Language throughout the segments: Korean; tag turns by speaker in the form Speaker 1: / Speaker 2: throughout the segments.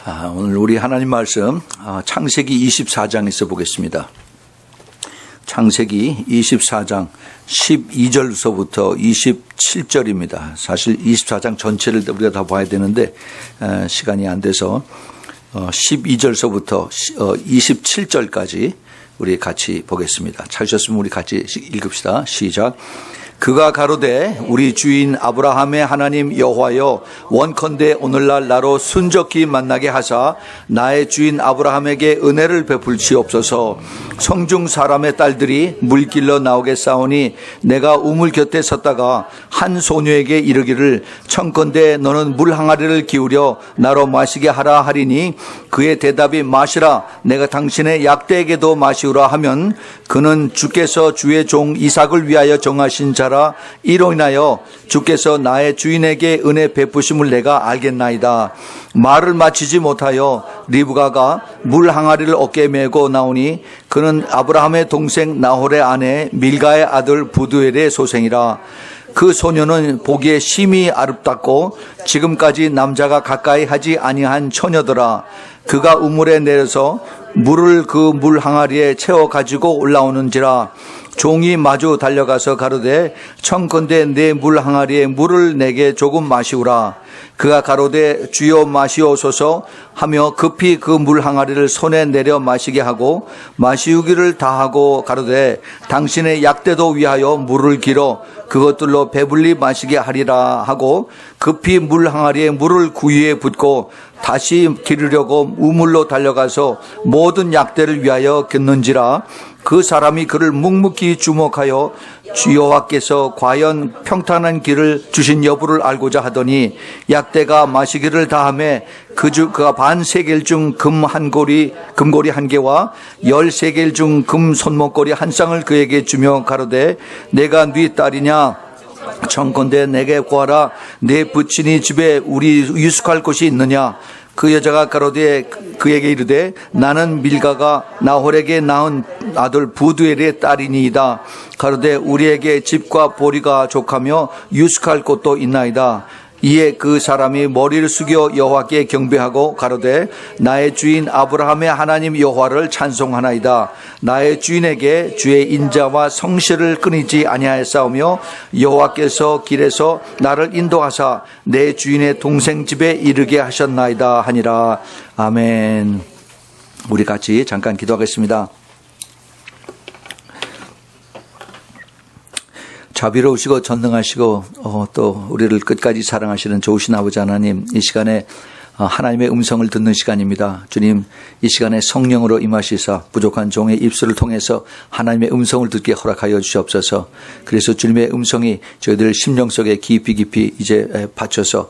Speaker 1: 오늘 우리 하나님 말씀 창세기 24장에서 보겠습니다. 창세기 24장 12절서부터 27절입니다. 사실 24장 전체를 우리가 다 봐야 되는데 시간이 안 돼서 12절서부터 27절까지 우리 같이 보겠습니다. 찾으셨으면 우리 같이 읽읍시다. 시작. 그가 가로되 우리 주인 아브라함의 하나님 여호와여, 원컨대 오늘날 나로 순적히 만나게 하사 나의 주인 아브라함에게 은혜를 베풀시옵소서. 성중 사람의 딸들이 물길로 나오게 싸우니 내가 우물 곁에 섰다가 한 소녀에게 이르기를 청컨대 너는 물 항아리를 기울여 나로 마시게 하라 하리니 그의 대답이 마시라, 내가 당신의 약대에게도 마시우라 하면 그는 주께서 주의 종 이삭을 위하여 정하신 자라, 이로 인하여 주께서 나의 주인에게 은혜 베푸심을 내가 알겠나이다. 말을 마치지 못하여 리브가가 물 항아리를 어깨에 메고 나오니 그는 아브라함의 동생 나홀의 아내 밀가의 아들 부두엘의 소생이라. 그 소녀는 보기에 심히 아름답고 지금까지 남자가 가까이 하지 아니한 처녀더라. 그가 우물에 내려서 물을 그 물 항아리에 채워 가지고 올라오는지라. 종이 마주 달려가서 가로되 청컨대 내 물 항아리에 물을 내게 조금 마시우라. 그가 가로되 주여 마시옵소서 하며 급히 그 물 항아리를 손에 내려 마시게 하고 마시우기를 다하고 가로되 당신의 약대도 위하여 물을 길어 그것들로 배불리 마시게 하리라 하고 급히 물 항아리에 물을 구유에 붓고 다시 기르려고 우물로 달려가서 모든 약대를 위하여 겼는지라. 그 사람이 그를 묵묵히 주목하여 여호와께서 과연 평탄한 길을 주신 여부를 알고자 하더니 약대가 마시기를 다하매 그가 반 세겔 중 금고리 한 개와 10세겔 중 금 손목고리 한 쌍을 그에게 주며 가로되 내가 네 딸이냐? 청컨대 내게 구하라. 내 부친이 집에 우리 유숙할 곳이 있느냐? 그 여자가 가로되 그에게 이르되 나는 밀가가 나홀에게 낳은 아들 부두엘의 딸이니이다. 가로되 우리에게 집과 보리가 족하며 유숙할 곳도 있나이다. 이에 그 사람이 머리를 숙여 여호와께 경배하고 가로되 나의 주인 아브라함의 하나님 여호와를 찬송하나이다. 나의 주인에게 주의 인자와 성실을 끊이지 아니하였사오며 여호와께서 길에서 나를 인도하사 내 주인의 동생 집에 이르게 하셨나이다 하니라. 아멘. 우리 같이 잠깐 기도하겠습니다. 자비로우시고 전능하시고 또 우리를 끝까지 사랑하시는 좋으신 아버지 하나님, 이 시간에 하나님의 음성을 듣는 시간입니다. 주님, 이 시간에 성령으로 임하시사 부족한 종의 입술을 통해서 하나님의 음성을 듣게 허락하여 주시옵소서. 그래서 주님의 음성이 저희들 심령 속에 깊이 이제 받쳐서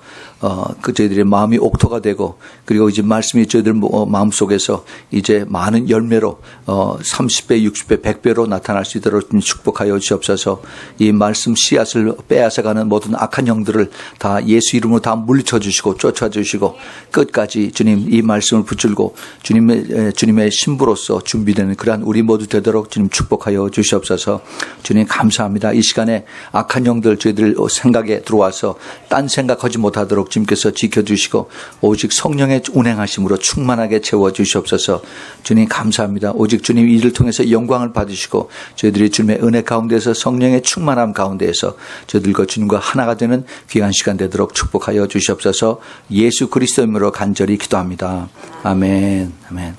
Speaker 1: 저희들의 마음이 옥토가 되고, 그리고 이제 말씀이 저희들 마음 속에서 이제 많은 열매로 30배, 60배, 100배로 나타날 수 있도록 축복하여 주시옵소서. 이 말씀 씨앗을 빼앗아가는 모든 악한 영들을 다 예수 이름으로 다 물리쳐 주시고 쫓아 주시고 끝까지 주님 이 말씀을 붙들고 주님의 신부로서 준비되는 그러한 우리 모두 되도록 주님 축복하여 주시옵소서. 주님 감사합니다. 이 시간에 악한 영들 저희들 생각에 들어와서 딴 생각하지 못하도록 주님께서 지켜주시고 오직 성령의 운행하심으로 충만하게 채워주시옵소서. 주님 감사합니다. 오직 주님 이를 통해서 영광을 받으시고 저희들이 주님의 은혜 가운데서 성령의 충만함 가운데에서 저희들과 주님과 하나가 되는 귀한 시간 되도록 축복하여 주시옵소서. 예수 그리스도 이름으로 간절히 기도합니다. 아멘. 아멘.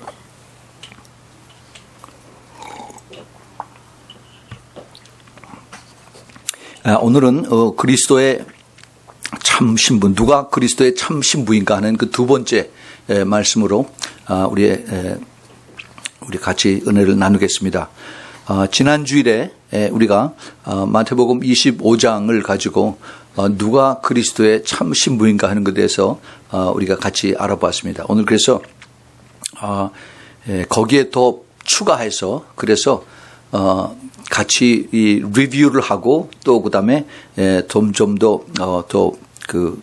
Speaker 1: 오늘은 그리스도의 참 신부, 누가 그리스도의 참 신부인가 하는 그 두 번째 말씀으로 우리 같이 은혜를 나누겠습니다. 지난 주일에 우리가 마태복음 25장을 가지고 누가 그리스도의 참 신부인가 하는 것에 대해서 우리가 같이 알아봤습니다. 오늘 그래서 거기에 더 추가해서 그래서 같이 이 리뷰를 하고 또 그다음에 좀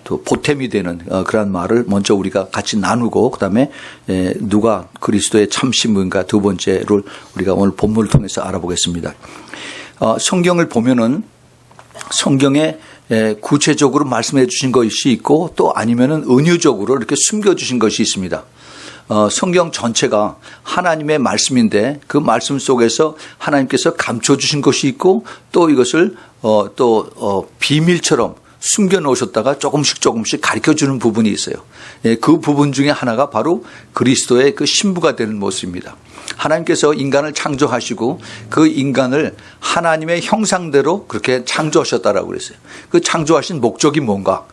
Speaker 1: 더 보탬이 되는 그런 말을 먼저 우리가 같이 나누고 그다음에 누가 그리스도의 참 신부인가 두 번째를 우리가 오늘 본문을 통해서 알아보겠습니다. 성경을 보면은 성경에 구체적으로 말씀해 주신 것이 있고 또 아니면은 은유적으로 이렇게 숨겨 주신 것이 있습니다. 성경 전체가 하나님의 말씀인데 그 말씀 속에서 하나님께서 감춰주신 것이 있고 또 이것을 비밀처럼 숨겨놓으셨다가 조금씩 가르쳐주는 부분이 있어요. 그 부분 중에 하나가 바로 그리스도의 그 신부가 되는 모습입니다. 하나님께서 인간을 창조하시고 그 인간을 하나님의 형상대로 그렇게 창조하셨다라고 그랬어요. 그 창조하신 목적이 뭔가?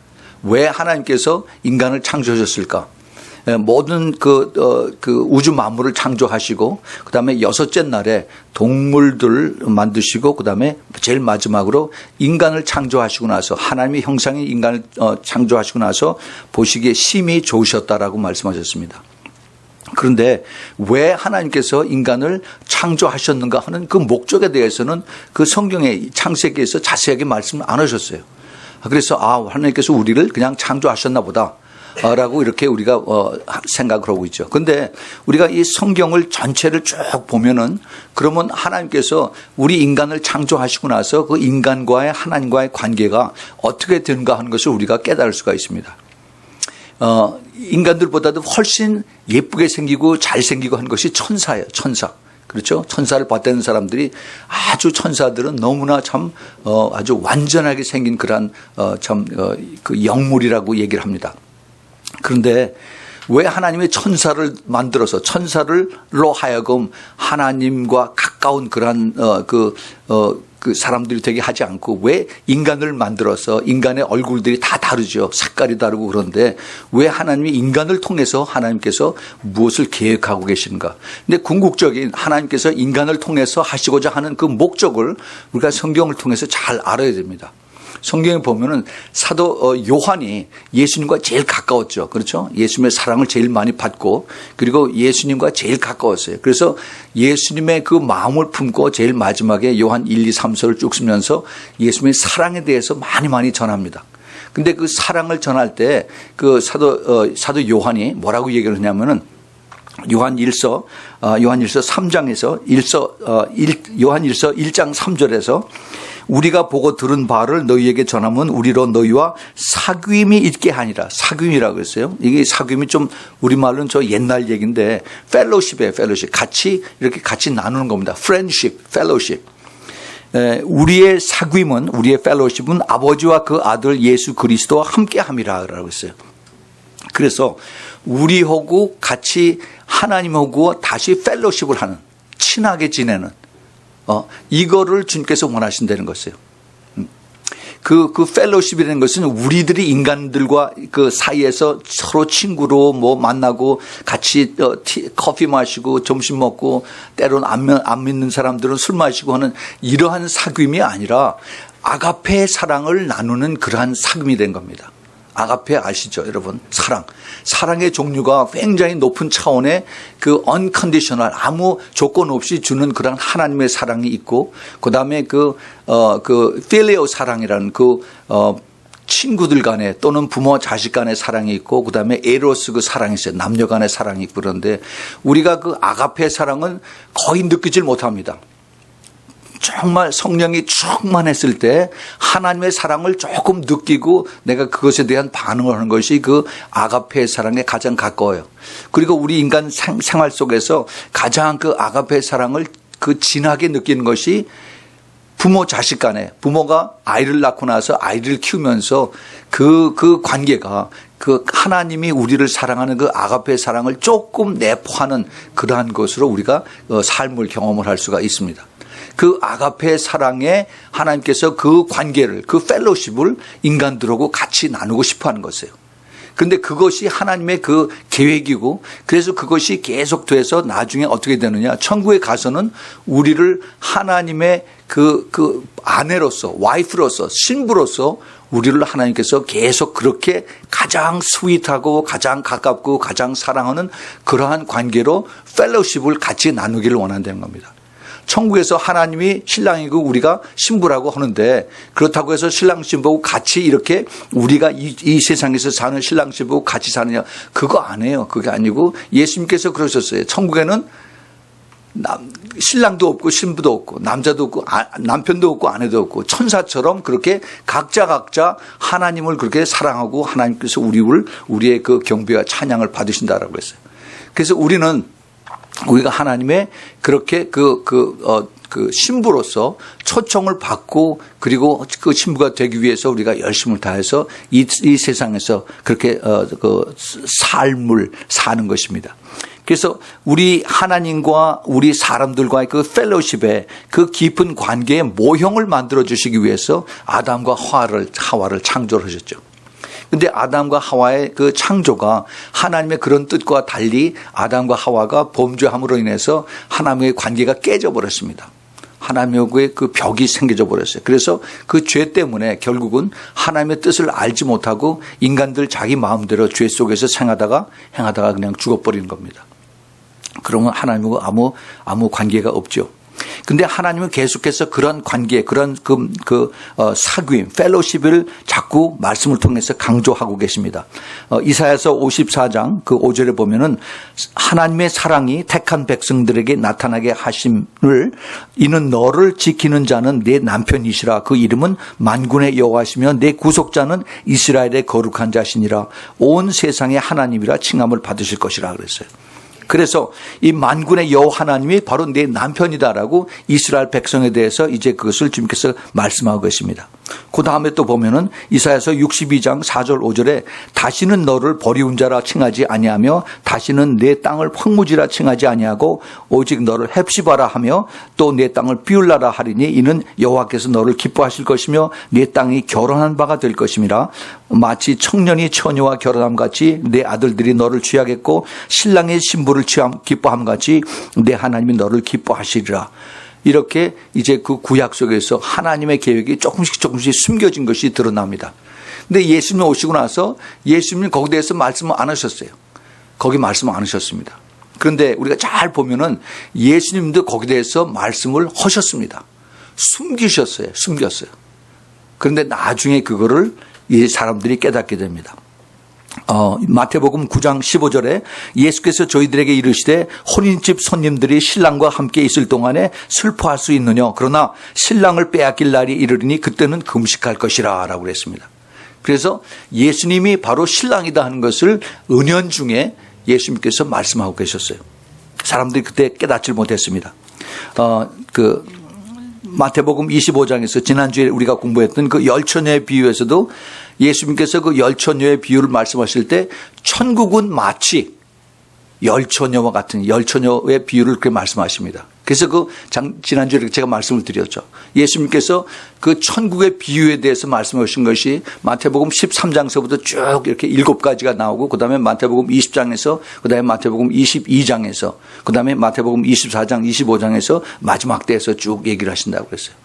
Speaker 1: 왜 하나님께서 인간을 창조하셨을까? 모든 그 우주 만물을 창조하시고 그다음에 6째 날에 동물들 만드시고 그다음에 제일 마지막으로 인간을 창조하시고 나서 하나님의 형상의 인간을 창조하시고 나서 보시기에 심히 좋으셨다라고 말씀하셨습니다. 그런데 왜 하나님께서 인간을 창조하셨는가 하는 그 목적에 대해서는 그 성경의 창세기에서 자세하게 말씀을 안 하셨어요. 그래서 하나님께서 우리를 그냥 창조하셨나 보다 라고 이렇게 우리가 생각을 하고 있죠. 그런데 우리가 이 성경을 전체를 쭉 보면은 그러면 하나님께서 우리 인간을 창조하시고 나서 그 인간과의 하나님과의 관계가 어떻게 되는가 하는 것을 우리가 깨달을 수가 있습니다. 인간들보다도 훨씬 예쁘게 생기고 잘생기고 한 것이 천사예요. 천사. 그렇죠? 천사를 봤다는 사람들이 아주 천사들은 너무나 참 아주 완전하게 생긴 그런 그 영물이라고 얘기를 합니다. 그런데 왜 하나님의 천사를 만들어서 천사를로 하여금 하나님과 가까운 그러한 그 사람들이 되게 하지 않고 왜 인간을 만들어서 인간의 얼굴들이 다 다르죠. 색깔이 다르고 그런데 왜 하나님이 인간을 통해서 하나님께서 무엇을 계획하고 계신가. 근데 궁극적인 하나님께서 인간을 통해서 하시고자 하는 그 목적을 우리가 성경을 통해서 잘 알아야 됩니다. 성경에 보면은 사도 요한이 예수님과 제일 가까웠죠. 그렇죠? 예수님의 사랑을 제일 많이 받고 그리고 예수님과 제일 가까웠어요. 그래서 예수님의 그 마음을 품고 제일 마지막에 요한 1, 2, 3서를 쭉 쓰면서 예수님의 사랑에 대해서 많이 전합니다. 근데 그 사랑을 전할 때 그 사도 요한이 뭐라고 얘기를 하냐면은 요한일서 3장에서 요한일서 1장 3절에서 우리가 보고 들은 바를 너희에게 전하면 우리로 너희와 사귐이 있게 하니라. 사귐이라고 했어요. 이게 사귐이 좀 우리말로는 저 옛날 얘기인데 펠로십이에요. 펠로십. 이렇게 같이 나누는 겁니다. 프렌드십, 펠로십. 우리의 사귐은 우리의 펠로십은 아버지와 그 아들 예수 그리스도와 함께 함이라고 했어요. 그래서 우리하고 같이 하나님하고 다시 펠로십을 하는 친하게 지내는 이거를 주님께서 원하신다는 것이에요. 그 펠로십이라는 것은 우리들이 인간들과 그 사이에서 서로 친구로 뭐 만나고 같이 커피 마시고 점심 먹고 때로는 안 믿는 사람들은 술 마시고 하는 이러한 사귐이 아니라 아가페의 사랑을 나누는 그러한 사귐이 된 겁니다. 아가페 아시죠, 여러분? 사랑의 종류가 굉장히 높은 차원의 그 unconditional 아무 조건 없이 주는 그런 하나님의 사랑이 있고, 그 다음에 그 필리오 사랑이라는 친구들 간에 또는 부모 자식 간의 사랑이 있고, 그 다음에 에로스 그 사랑이 있어요. 남녀 간의 사랑이 있고. 그런데 우리가 그 아가페 사랑은 거의 느끼질 못합니다. 정말 성령이 충만했을 때 하나님의 사랑을 조금 느끼고 내가 그것에 대한 반응을 하는 것이 그 아가페의 사랑에 가장 가까워요. 그리고 우리 인간 생활 속에서 가장 그 아가페의 사랑을 그 진하게 느끼는 것이 부모 자식 간에, 부모가 아이를 낳고 나서 아이를 키우면서 그 관계가 그 하나님이 우리를 사랑하는 그 아가페의 사랑을 조금 내포하는 그러한 것으로 우리가 삶을 경험을 할 수가 있습니다. 그 아가페 사랑에 하나님께서 그 관계를, 그 펠로십을 인간들하고 같이 나누고 싶어 하는 것이에요. 그런데 그것이 하나님의 그 계획이고, 그래서 그것이 계속돼서 나중에 어떻게 되느냐. 천국에 가서는 우리를 하나님의 그 아내로서, 와이프로서, 신부로서 우리를 하나님께서 계속 그렇게 가장 스윗하고 가장 가깝고 가장 사랑하는 그러한 관계로 펠로십을 같이 나누기를 원한다는 겁니다. 천국에서 하나님이 신랑이고 우리가 신부라고 하는데, 그렇다고 해서 신랑 신부하고 같이 이렇게 우리가 이 세상에서 사는 신랑 신부하고 같이 사느냐, 그거 아니에요. 그게 아니고 예수님께서 그러셨어요. 천국에는 신랑도 없고 신부도 없고 남자도 없고 남편도 없고 아내도 없고 천사처럼 그렇게 각자 하나님을 그렇게 사랑하고 하나님께서 우리의 그 경배와 찬양을 받으신다라고 했어요. 그래서 우리가 하나님의 그렇게 그 신부로서 초청을 받고 그리고 그 신부가 되기 위해서 우리가 열심을 다해서 이 세상에서 그렇게 그 삶을 사는 것입니다. 그래서 우리 하나님과 우리 사람들과의 그 펠로십의 그 깊은 관계의 모형을 만들어 주시기 위해서 아담과 하와를 창조하셨죠. 근데 아담과 하와의 그 창조가 하나님의 그런 뜻과 달리 아담과 하와가 범죄함으로 인해서 하나님의 관계가 깨져 버렸습니다. 하나님과의 그 벽이 생겨져 버렸어요. 그래서 그 죄 때문에 결국은 하나님의 뜻을 알지 못하고 인간들 자기 마음대로 죄 속에서 행하다가 그냥 죽어버리는 겁니다. 그러면 하나님과 아무 관계가 없죠. 근데 하나님은 계속해서 그런 관계, 그런 사귐, 펠로십을 자꾸 말씀을 통해서 강조하고 계십니다. 이사야서 54장 그 5절에 보면은 하나님의 사랑이 택한 백성들에게 나타나게 하심을 이는 너를 지키는 자는 내 남편이시라. 그 이름은 만군의 여호와시며 내 구속자는 이스라엘의 거룩한 자시니라. 온 세상의 하나님이라 칭함을 받으실 것이라 그랬어요. 그래서 이 만군의 여호와 하나님이 바로 내 남편이다라고 이스라엘 백성에 대해서 이제 그것을 주님께서 말씀하고 계십니다. 그 다음에 또 보면은 이사야서 62장 4절 5절에 다시는 너를 버리운 자라 칭하지 아니하며 다시는 내 땅을 황무지라 칭하지 아니하고 오직 너를 헵시바라 하며 또 내 땅을 비울라라 하리니 이는 여호와께서 너를 기뻐하실 것이며 내 땅이 결혼한 바가 될 것임이라. 마치 청년이 처녀와 결혼함 같이 내 아들들이 너를 취하겠고 신랑의 신부를 기뻐함 같이 내 하나님이 너를 기뻐하시리라. 이렇게 이제 그 구약 속에서 하나님의 계획이 조금씩 숨겨진 것이 드러납니다. 근데 예수님 오시고 나서 예수님이 거기에 대해서 말씀을 안 하셨어요. 거기 말씀 안 하셨습니다. 그런데 우리가 잘 보면은 예수님도 거기에 대해서 말씀을 하셨습니다. 숨겼어요. 그런데 나중에 그거를 이 사람들이 깨닫게 됩니다. 마태복음 9장 15절에 예수께서 저희들에게 이르시되 혼인집 손님들이 신랑과 함께 있을 동안에 슬퍼할 수 있느냐 그러나 신랑을 빼앗길 날이 이르리니 그때는 금식할 것이라 라고 그랬습니다. 그래서 예수님이 바로 신랑이다 하는 것을 은연중에 예수님께서 말씀하고 계셨어요. 사람들이 그때 깨닫지 못했습니다. 마태복음 25장에서 지난주에 우리가 공부했던 그 열처녀의 비유에서도 예수님께서 그 열처녀의 비유를 말씀하실 때 천국은 마치 열처녀와 같은 열처녀의 비유를 그렇게 말씀하십니다. 그래서 지난주에 제가 말씀을 드렸죠. 예수님께서 그 천국의 비유에 대해서 말씀하신 것이 마태복음 13장서부터 쭉 이렇게 7가지가 나오고 그 다음에 마태복음 20장에서 그 다음에 마태복음 22장에서 그 다음에 마태복음 24장 25장에서 마지막 때에서 쭉 얘기를 하신다고 그랬어요.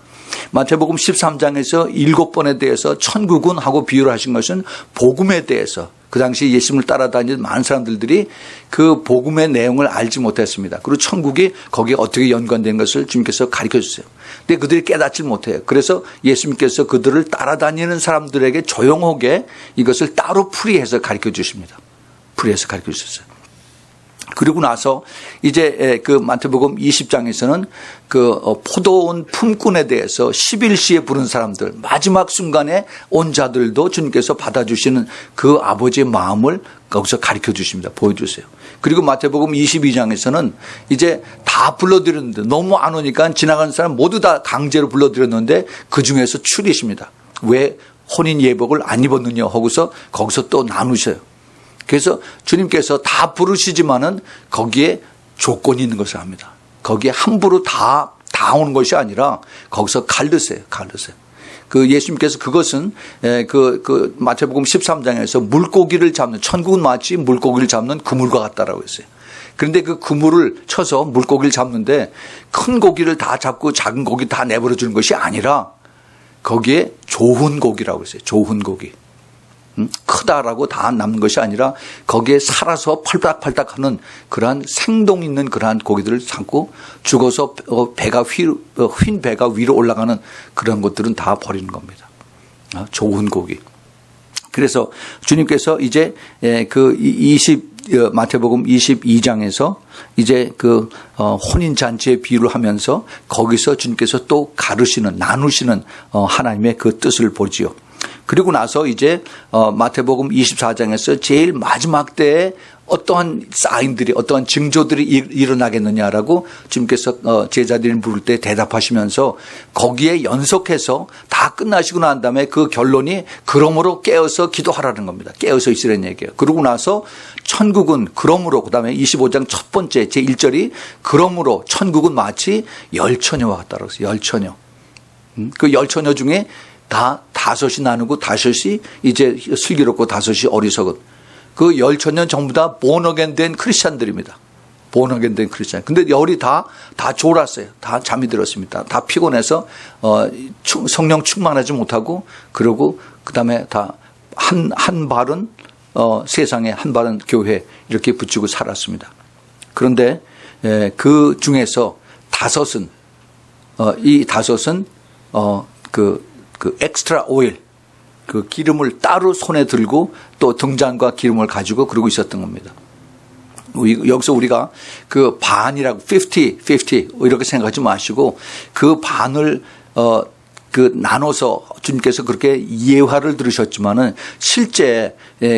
Speaker 1: 마태복음 13장에서 7번에 대해서 천국은 하고 비유를 하신 것은 복음에 대해서 그 당시 예수님을 따라다니는 많은 사람들이 그 복음의 내용을 알지 못했습니다. 그리고 천국이 거기에 어떻게 연관된 것을 주님께서 가르쳐 주세요. 근데 그들이 깨닫지 못해요. 그래서 예수님께서 그들을 따라다니는 사람들에게 조용하게 이것을 따로 풀이해서 가르쳐 주십니다. 풀이해서 가르쳐 주셨어요. 그리고 나서 이제 그 마태복음 20장에서는 그 포도원 품꾼에 대해서 11시에 부른 사람들 마지막 순간에 온 자들도 주님께서 받아주시는 그 아버지의 마음을 거기서 가르쳐 주십니다. 보여주세요. 그리고 마태복음 22장에서는 이제 다 불러드렸는데 너무 안 오니까 지나가는 사람 모두 다 강제로 불러드렸는데 그 중에서 추리십니다. 왜 혼인 예복을 안 입었느냐 하고서 거기서 또 나누셔요. 그래서 주님께서 다 부르시지만은 거기에 조건이 있는 것을 압니다. 거기에 함부로 다 오는 것이 아니라 거기서 갈르세요. 그 예수님께서 그것은 그 마태복음 13장에서 물고기를 잡는 천국은 마치 물고기를 잡는 그물과 같다라고 했어요. 그런데 그 그물을 쳐서 물고기를 잡는데 큰 고기를 다 잡고 작은 고기 다 내버려 주는 것이 아니라 거기에 좋은 고기라고 했어요. 좋은 고기. 크다라고 다 남는 것이 아니라 거기에 살아서 팔딱팔딱 하는 그러한 생동 있는 그러한 고기들을 잡고 죽어서 휜 배가 위로 올라가는 그런 것들은 다 버리는 겁니다. 좋은 고기. 그래서 주님께서 이제 마태복음 22장에서 이제 그 혼인잔치의 비유를 하면서 거기서 주님께서 또 나누시는 하나님의 그 뜻을 보지요. 그리고 나서 이제 마태복음 24장에서 제일 마지막 때에 어떠한 사인들이 어떠한 징조들이 일어나겠느냐라고 주님께서 제자들을 부를 때 대답하시면서 거기에 연속해서 다 끝나시고 난 다음에 그 결론이 그러므로 깨어서 기도하라는 겁니다. 깨어서 있으라는 얘기예요. 그러고 나서 천국은 그러므로 그다음에 25장 첫 번째 제1절이 그러므로 천국은 마치 열처녀와 같다라고 했어요. 열처녀. 그 열처녀 중에 다 다섯이 나누고 다섯이 이제 슬기롭고 다섯이 어리석은 그 열천년 전부 다 본어겐 된 크리스찬들입니다. 본어겐 된 크리스찬. 근데 열이 다 졸았어요. 다 잠이 들었습니다. 다 피곤해서 성령 충만하지 못하고 그러고 그다음에 다 한 발은 세상에 한 발은 교회 이렇게 붙이고 살았습니다. 그런데 그 중에서 다섯은 이 다섯은 그 엑스트라 오일 그 기름을 따로 손에 들고 또 등잔과 기름을 가지고 그러고 있었던 겁니다. 여기서 우리가 그 반이라고 50 이렇게 생각하지 마시고 그 반을 그 나눠서 주님께서 그렇게 예화를 들으셨지만은 실제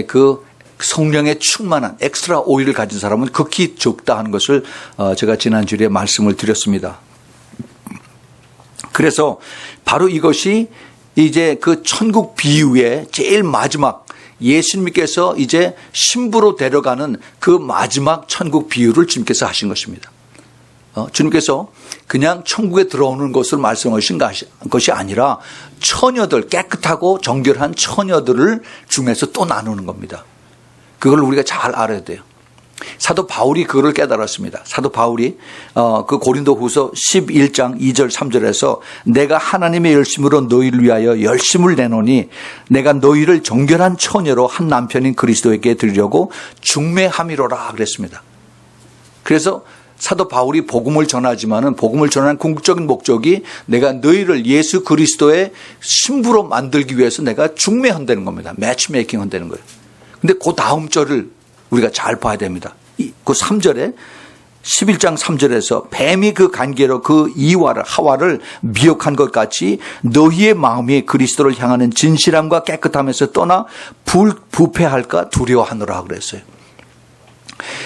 Speaker 1: 그 성령에 충만한 엑스트라 오일을 가진 사람은 극히 적다 하는 것을 제가 지난주에 말씀을 드렸습니다. 그래서 바로 이것이 이제 그 천국 비유의 제일 마지막 예수님께서 이제 신부로 데려가는 그 마지막 천국 비유를 주님께서 하신 것입니다. 주님께서 그냥 천국에 들어오는 것을 말씀하신 것이 아니라 처녀들, 깨끗하고 정결한 처녀들을 중에서 또 나누는 겁니다. 그걸 우리가 잘 알아야 돼요. 사도 바울이 그거를 깨달았습니다. 사도 바울이 그 고린도후서 11장 2절 3절에서 내가 하나님의 열심으로 너희를 위하여 열심을 내노니 내가 너희를 정결한 처녀로 한 남편인 그리스도에게 드리려고 중매함이로라 그랬습니다. 그래서 사도 바울이 복음을 전하지만은 복음을 전하는 궁극적인 목적이 내가 너희를 예수 그리스도의 신부로 만들기 위해서 내가 중매한다는 겁니다. 매치메이킹 한다는 거예요. 근데 그 다음 절을 우리가 잘 봐야 됩니다. 그 3절에 11장 3절에서 뱀이 그 관계로 그 이와를 하와를 미혹한 것 같이 너희의 마음이 그리스도를 향하는 진실함과 깨끗함에서 떠나 부패할까 두려워하노라 그랬어요.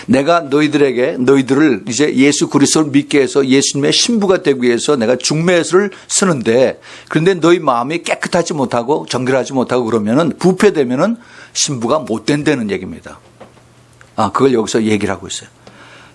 Speaker 1: 내가 너희들을 이제 예수 그리스도를 믿게 해서 예수님의 신부가 되기 위해서 내가 중매를 쓰는데 그런데 너희 마음이 깨끗하지 못하고 정결하지 못하고 그러면은 부패되면은 신부가 못 된다는 얘기입니다. 그걸 여기서 얘기를 하고 있어요.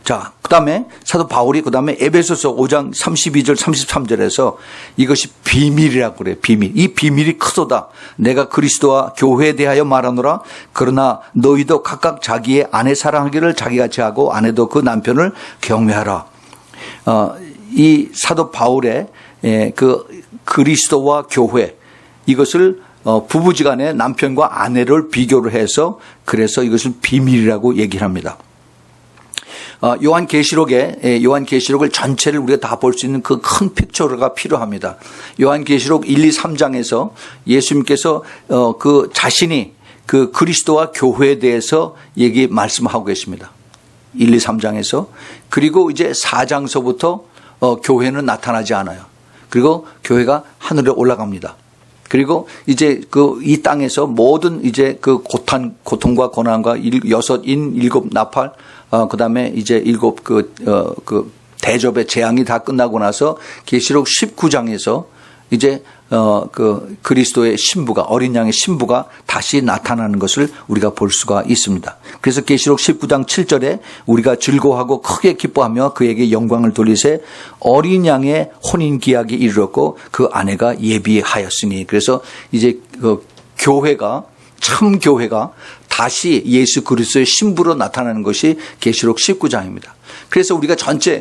Speaker 1: 자, 그 다음에 사도 바울이 그 다음에 에베소서 5장 32절 33절에서 이것이 비밀이라고 그래요. 비밀. 이 비밀이 크도다. 내가 그리스도와 교회에 대하여 말하노라. 그러나 너희도 각각 자기의 아내 사랑하기를 자기같이 하고 아내도 그 남편을 경외하라. 이 사도 바울의 그 그리스도와 교회 이것을 부부지간에 남편과 아내를 비교를 해서 그래서 이것을 비밀이라고 얘기를 합니다. 요한계시록을 전체를 우리가 다 볼 수 있는 그 큰 픽처가 필요합니다. 요한계시록 1, 2, 3장에서 예수님께서 그 자신이 그 그리스도와 교회에 대해서 말씀하고 계십니다. 1, 2, 3장에서. 그리고 이제 4장서부터 교회는 나타나지 않아요. 그리고 교회가 하늘에 올라갑니다. 그리고 이제 이 땅에서 모든 이제 그 고통과 고난과 일곱 나팔, 그 다음에 이제 일곱 그 대접의 재앙이 다 끝나고 나서 계시록 19장에서 이제 그 그리스도의 신부가 어린 양의 신부가 다시 나타나는 것을 우리가 볼 수가 있습니다. 그래서 계시록 19장 7절에 우리가 즐거워하고 크게 기뻐하며 그에게 영광을 돌리세 어린 양의 혼인 기약이 이르렀고 그 아내가 예비하였으니 그래서 이제 그 교회가 참 교회가 다시 예수 그리스도의 신부로 나타나는 것이 계시록 19장입니다. 그래서 우리가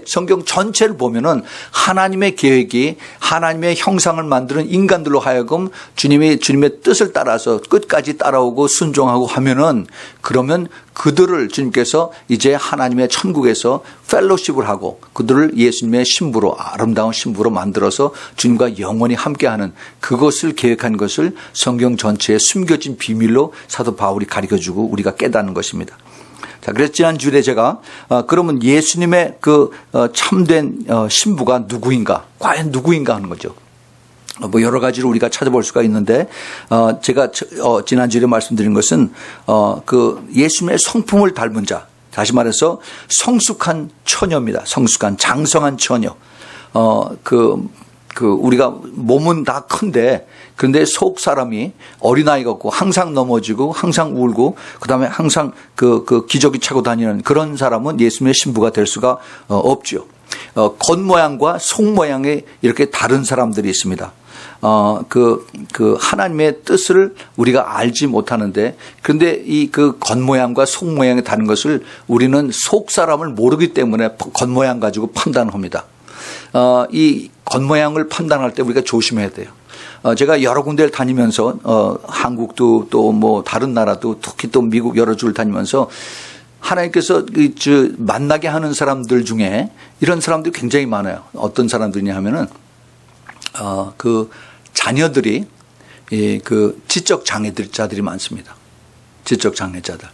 Speaker 1: 성경 전체를 보면은 하나님의 계획이 하나님의 형상을 만드는 인간들로 하여금 주님의 뜻을 따라서 끝까지 따라오고 순종하고 하면은 그러면 그들을 주님께서 이제 하나님의 천국에서 펠로십을 하고 그들을 예수님의 신부로 아름다운 신부로 만들어서 주님과 영원히 함께하는 그것을 계획한 것을 성경 전체에 숨겨진 비밀로 사도 바울이 가르쳐주고 우리가 깨닫는 것입니다. 자, 그래서 지난주에 제가 그러면 예수님의 그 참된 신부가 누구인가? 과연 누구인가 하는 거죠. 뭐 여러 가지로 우리가 찾아볼 수가 있는데 제가 지난주에 말씀드린 것은 그 예수님의 성품을 닮은 자, 다시 말해서 성숙한 처녀입니다. 성숙한 장성한 처녀. 우리가 몸은 다 큰데 그런데 속 사람이 어린아이 같고 항상 넘어지고 항상 울고 그다음에 항상 그 기저귀 차고 다니는 그런 사람은 예수님의 신부가 될 수가 없죠. 겉모양과 속모양에 이렇게 다른 사람들이 있습니다. 하나님의 뜻을 우리가 알지 못하는데, 그런데 이 그 겉모양과 속모양이 다른 것을 우리는 속 사람을 모르기 때문에 겉모양 가지고 판단합니다. 이 겉모양을 판단할 때 우리가 조심해야 돼요. 제가 여러 군데를 다니면서, 한국도 또 뭐 다른 나라도 특히 또 미국 여러 주를 다니면서 하나님께서 만나게 하는 사람들 중에 이런 사람들이 굉장히 많아요. 어떤 사람들이냐 하면은, 자녀들이 지적 장애자들이 많습니다. 지적 장애자들.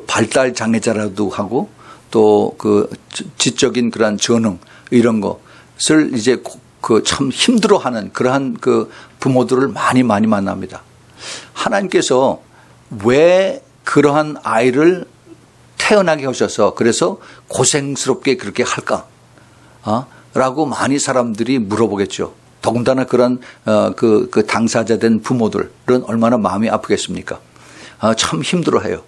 Speaker 1: 발달 장애자라도 하고 또 지적인 그런 전응 이런 것을 이제 참 힘들어하는 그러한 부모들을 많이 만납니다. 하나님께서 왜 그러한 아이를 태어나게 하셔서 그래서 고생스럽게 그렇게 할까? 라고 많이 사람들이 물어보겠죠. 더군다나 그런 당사자된 부모들은 얼마나 마음이 아프겠습니까? 참 힘들어해요.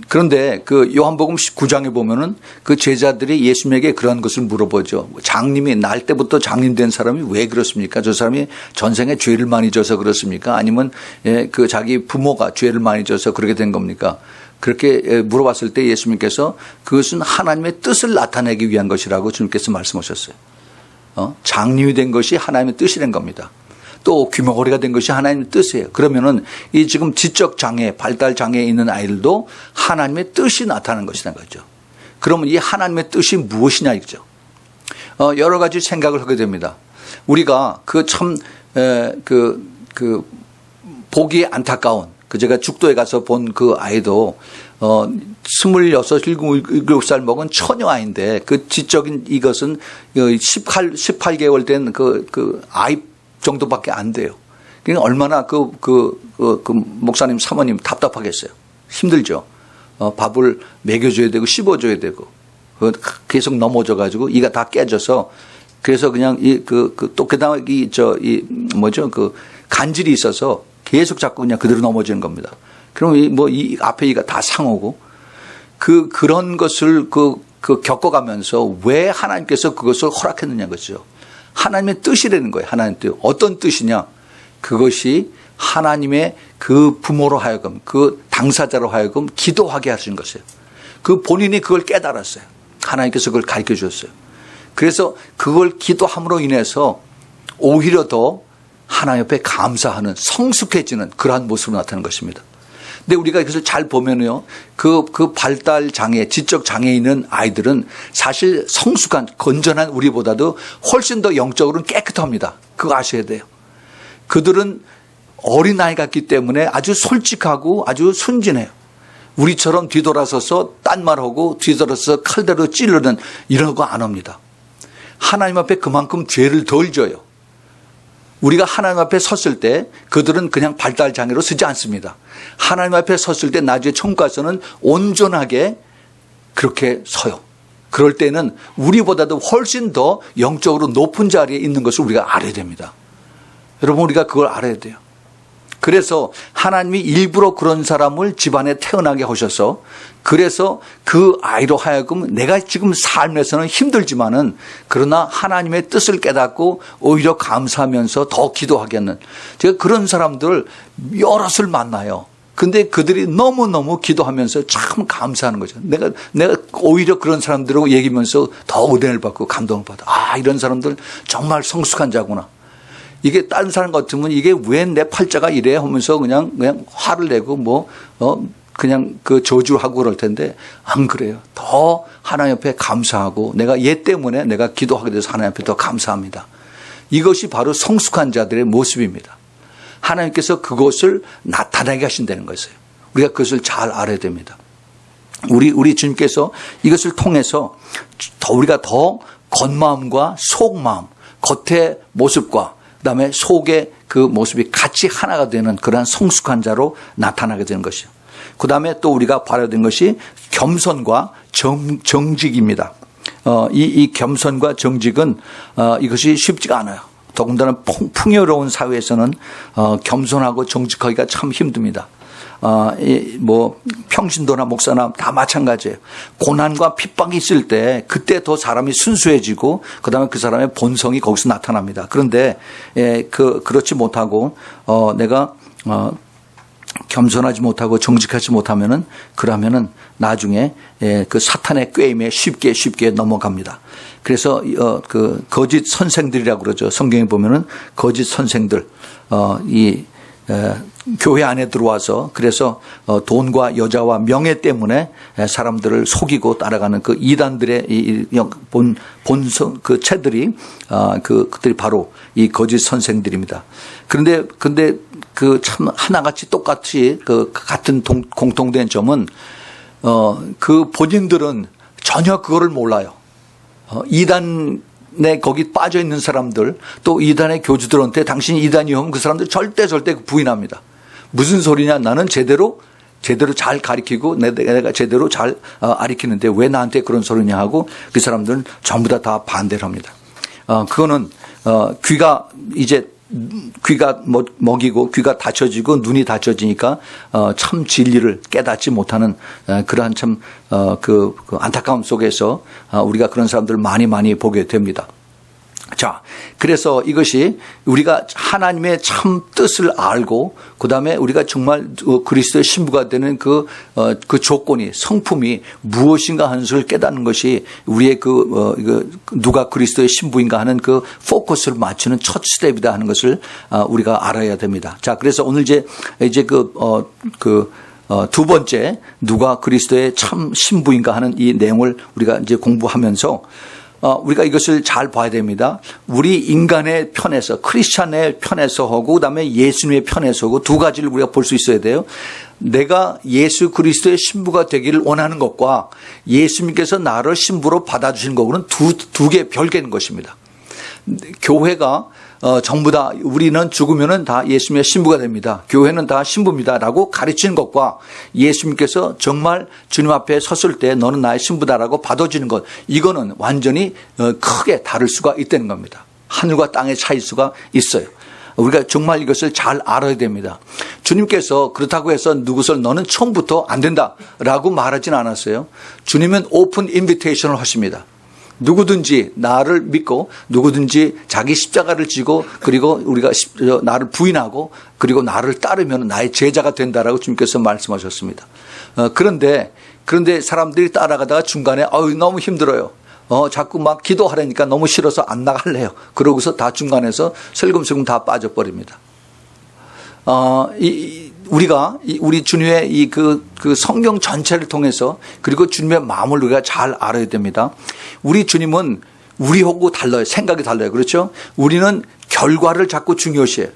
Speaker 1: 그런데 요한복음 19장에 보면은 그 제자들이 예수님에게 그런 것을 물어보죠. 장님이 날 때부터 장님 된 사람이 왜 그렇습니까? 저 사람이 전생에 죄를 많이 져서 그렇습니까? 아니면 자기 부모가 죄를 많이 져서 그렇게 된 겁니까? 그렇게 물어봤을 때 예수님께서 그것은 하나님의 뜻을 나타내기 위한 것이라고 주님께서 말씀하셨어요. 장님이 된 것이 하나님의 뜻이란 겁니다. 또 귀머거리가 된 것이 하나님의 뜻이에요. 그러면은 이 지금 지적 장애, 발달 장애에 있는 아이들도 하나님의 뜻이 나타나는 것이라는 거죠. 그러면 이 하나님의 뜻이 무엇이냐 이거죠. 여러 가지 생각을 하게 됩니다. 우리가 보기 안타까운 제가 죽도에 가서 본 그 아이도 26, 7살 먹은 처녀 아이인데 그 지적인 이것은 18개월 된 아이 정도밖에 안 돼요. 그러니까 얼마나 목사님 사모님 답답하겠어요. 힘들죠. 밥을 먹여줘야 되고 씹어줘야 되고 계속 넘어져 가지고 이가 다 깨져서 그래서 그냥 또 그다음에 간질이 있어서 계속 자꾸 그냥 그대로 넘어지는 겁니다. 그럼 이 앞에 이가 다 상하고 그런 것을 겪어가면서 왜 하나님께서 그것을 허락했느냐 거죠. 하나님의 뜻이라는 거예요. 하나님의 뜻. 어떤 뜻이냐? 그것이 하나님의 그 부모로 하여금 그 당사자로 하여금 기도하게 하신 것이에요. 본인이 그걸 깨달았어요. 하나님께서 그걸 가르쳐 주셨어요. 그래서 그걸 기도함으로 인해서 오히려 더 하나님 옆에 감사하는 성숙해지는 그러한 모습으로 나타나는 것입니다. 근데 우리가 이것을 잘 보면요, 발달 장애, 지적 장애 있는 아이들은 사실 성숙한, 건전한 우리보다도 훨씬 더 영적으로는 깨끗합니다. 그거 아셔야 돼요. 그들은 어린아이 같기 때문에 아주 솔직하고 아주 순진해요. 우리처럼 뒤돌아서서 딴 말하고 뒤돌아서서 칼대로 찌르는 이런 거 안 합니다. 하나님 앞에 그만큼 죄를 덜 져요. 우리가 하나님 앞에 섰을 때 그들은 그냥 발달 장애로 서지 않습니다. 하나님 앞에 섰을 때 나중에 천국 가서는 온전하게 그렇게 서요. 그럴 때는 우리보다도 훨씬 더 영적으로 높은 자리에 있는 것을 우리가 알아야 됩니다. 여러분, 우리가 그걸 알아야 돼요. 그래서 하나님이 일부러 그런 사람을 집안에 태어나게 하셔서 그래서 그 아이로 하여금 내가 지금 삶에서는 힘들지만은 그러나 하나님의 뜻을 깨닫고 오히려 감사하면서 더 기도하겠는, 제가 그런 사람들 여럿을 만나요. 근데 그들이 너무너무 기도하면서 참 감사하는 거죠. 내가 오히려 그런 사람들하고 얘기하면서 더 은혜를 받고 감동을 받아. 이런 사람들 정말 성숙한 자구나. 이게 다른 사람 같으면 이게 왜 내 팔자가 이래 하면서 그냥 화를 내고 그냥 저주하고 그럴 텐데 안 그래요. 더 하나님 옆에 감사하고 내가 얘 때문에 내가 기도하게 돼서 하나님 앞에 더 감사합니다. 이것이 바로 성숙한 자들의 모습입니다. 하나님께서 그것을 나타나게 하신다는 것이에요. 우리가 그것을 잘 알아야 됩니다. 우리 주님께서 이것을 통해서 우리가 더 겉마음과 속마음, 겉의 모습과 그다음에 속의 그 모습이 같이 하나가 되는 그러한 성숙한 자로 나타나게 되는 것이요. 그다음에 또 우리가 봐야 되는 것이 겸손과 정직입니다. 이 겸손과 정직은 이것이 쉽지가 않아요. 더군다나 풍요로운 사회에서는 겸손하고 정직하기가 참 힘듭니다. 평신도나 목사나 다 마찬가지예요. 고난과 핍박이 있을 때 그때 더 사람이 순수해지고 그다음에 그 사람의 본성이 거기서 나타납니다. 그런데 그렇지 못하고 내가 겸손하지 못하고 정직하지 못하면은 그러면은 나중에 그 사탄의 꾀임에 쉽게 넘어갑니다. 그래서 그 거짓 선생들이라고 그러죠. 성경에 보면은 거짓 선생들 교회 안에 들어와서 그래서 돈과 여자와 명예 때문에 사람들을 속이고 따라가는 그 이단들의 본성 그 채들이 그들이 바로 이 거짓 선생들입니다. 근데 그 참 하나같이 똑같이 그 같은 공통된 점은 그 본인들은 전혀 그거를 몰라요. 이단에 거기 빠져 있는 사람들 또 이단의 교주들한테 당신이 이단이면 그 사람들 절대 부인합니다. 무슨 소리냐? 나는 제대로 잘 가르치고 내가 제대로 잘 가르치는데 왜 나한테 그런 소리냐 하고 그 사람들은 전부 다 반대를 합니다. 그거는 귀가 먹이고 귀가 닫혀지고 눈이 닫혀지니까 참 진리를 깨닫지 못하는 그러한 참 그 안타까움 속에서 우리가 그런 사람들을 많이 보게 됩니다. 자, 그래서 이것이 우리가 하나님의 참 뜻을 알고 그다음에 우리가 정말 그리스도의 신부가 되는 그 조건이 성품이 무엇인가 하는 것을 깨닫는 것이 우리의 누가 그리스도의 신부인가 하는 그 포커스를 맞추는 첫 스텝이다 하는 것을 우리가 알아야 됩니다. 자, 그래서 오늘 이제 두 번째 누가 그리스도의 참 신부인가 하는 이 내용을 우리가 이제 공부하면서 우리가 이것을 잘 봐야 됩니다. 우리 인간의 편에서 크리스찬의 편에서 하고 그다음에 예수님의 편에서 하고 두 가지를 우리가 볼 수 있어야 돼요. 내가 예수 그리스도의 신부가 되기를 원하는 것과 예수님께서 나를 신부로 받아주신 것과는 두 개 별개인 것입니다. 교회가 전부 다 우리는 죽으면은 다 예수님의 신부가 됩니다. 교회는 다 신부입니다라고 가르치는 것과 예수님께서 정말 주님 앞에 섰을 때 너는 나의 신부다라고 받아주는 것, 이거는 완전히 크게 다를 수가 있다는 겁니다. 하늘과 땅의 차이일 수가 있어요. 우리가 정말 이것을 잘 알아야 됩니다. 주님께서 그렇다고 해서 누구를 너는 처음부터 안 된다라고 말하진 않았어요. 주님은 오픈 인비테이션을 하십니다. 누구든지 나를 믿고 누구든지 자기 십자가를 지고 그리고 우리가 나를 부인하고 그리고 나를 따르면 나의 제자가 된다라고 주님께서 말씀하셨습니다. 그런데 사람들이 따라가다가 중간에 너무 힘들어요. 자꾸 막 기도하려니까 너무 싫어서 안 나갈래요. 그러고서 다 중간에서 슬금슬금 다 빠져버립니다. 우리 주님의 그 성경 전체를 통해서 그리고 주님의 마음을 우리가 잘 알아야 됩니다. 우리 주님은 우리하고 달라요. 생각이 달라요. 그렇죠? 우리는 결과를 자꾸 중요시해요.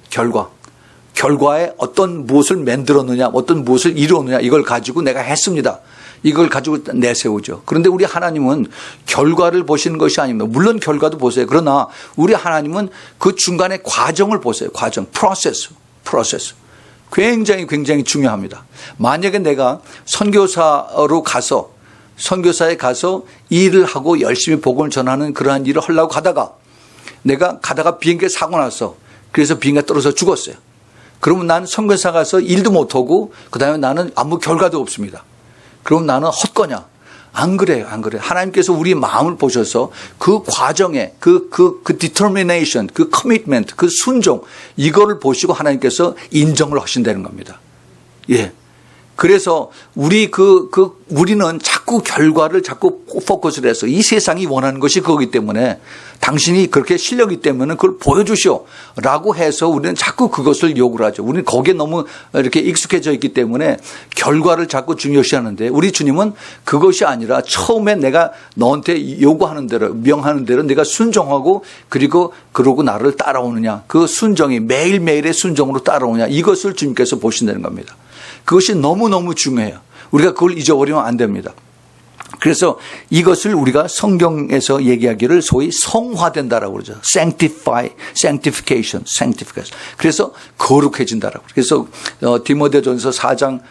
Speaker 1: 결과에 어떤 무엇을 만들었느냐, 어떤 무엇을 이루었느냐, 이걸 가지고 내가 했습니다. 이걸 가지고 내세우죠. 그런데 우리 하나님은 결과를 보시는 것이 아닙니다. 물론 결과도 보세요. 그러나 우리 하나님은 그 중간의 과정을 보세요. 프로세스. 굉장히 중요합니다. 만약에 내가 선교사에 가서 일을 하고 열심히 복음을 전하는 그러한 일을 하려고 가다가 비행기에 사고 났어. 그래서 비행기가 떨어져 죽었어요. 그러면 나는 선교사 가서 일도 못하고 그다음에 나는 아무 결과도 없습니다. 그럼 나는 헛거냐? 안 그래요. 하나님께서 우리 마음을 보셔서 그 과정에 그 determination, 그 commitment, 그 순종, 이거를 보시고 하나님께서 인정을 하신다는 겁니다. 예. 그래서 우리는 자꾸 결과를 자꾸 포커스를 해서 이 세상이 원하는 것이 그거기 때문에 당신이 그렇게 실력이 때문에 그걸 보여주시오 라고 해서 우리는 자꾸 그것을 요구를 하죠. 우리는 거기에 너무 이렇게 익숙해져 있기 때문에 결과를 자꾸 중요시하는데 우리 주님은 그것이 아니라 처음에 내가 너한테 요구하는 대로 명하는 대로 내가 순종하고 그러고 나를 따라오느냐, 그 순종이 매일매일의 순종으로 따라오느냐, 이것을 주님께서 보신다는 겁니다. 그것이 너무너무 중요해요. 우리가 그걸 잊어버리면 안 됩니다. 그래서 이것을 우리가 성경에서 얘기하기를 소위 성화된다라고 그러죠. sanctification. 그래서 거룩해진다라고. 그래서 디모데전서 4장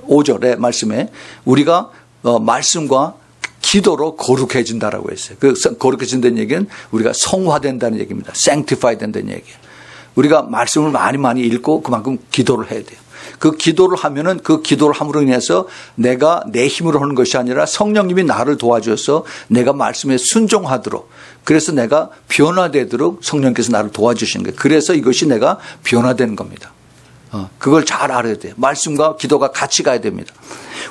Speaker 1: 5절의 말씀에 우리가 말씀과 기도로 거룩해진다라고 했어요. 그 거룩해진다는 얘기는 우리가 성화된다는 얘기입니다. sanctify 된다는 얘기예요. 우리가 말씀을 많이 읽고 그만큼 기도를 해야 돼요. 그 기도를 하면은 그 기도를 함으로 인해서 내가 내 힘으로 하는 것이 아니라 성령님이 나를 도와줘서 내가 말씀에 순종하도록, 그래서 내가 변화되도록 성령께서 나를 도와주시는 거예요. 그래서 이것이 내가 변화되는 겁니다. 그걸 잘 알아야 돼요. 말씀과 기도가 같이 가야 됩니다.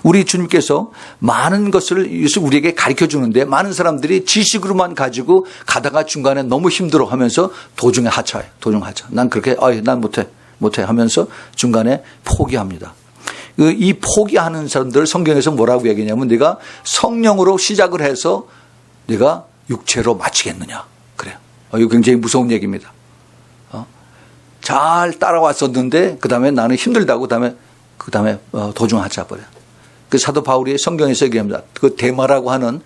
Speaker 1: 우리 주님께서 많은 것을 우리에게 가르쳐 주는데 많은 사람들이 지식으로만 가지고 가다가 중간에 너무 힘들어 하면서 도중에 하차해요. 난 그렇게, 난 못해 하면서 중간에 포기합니다. 이 포기하는 사람들 성경에서 뭐라고 얘기하냐면 네가 성령으로 시작을 해서 네가 육체로 마치겠느냐. 그래요. 이거 굉장히 무서운 얘기입니다. 잘 따라왔었는데 그 다음에 나는 힘들다고 그 다음에 도중 하차버려요. 그 사도 바울이 성경에서 얘기합니다. 그 데마라고 하는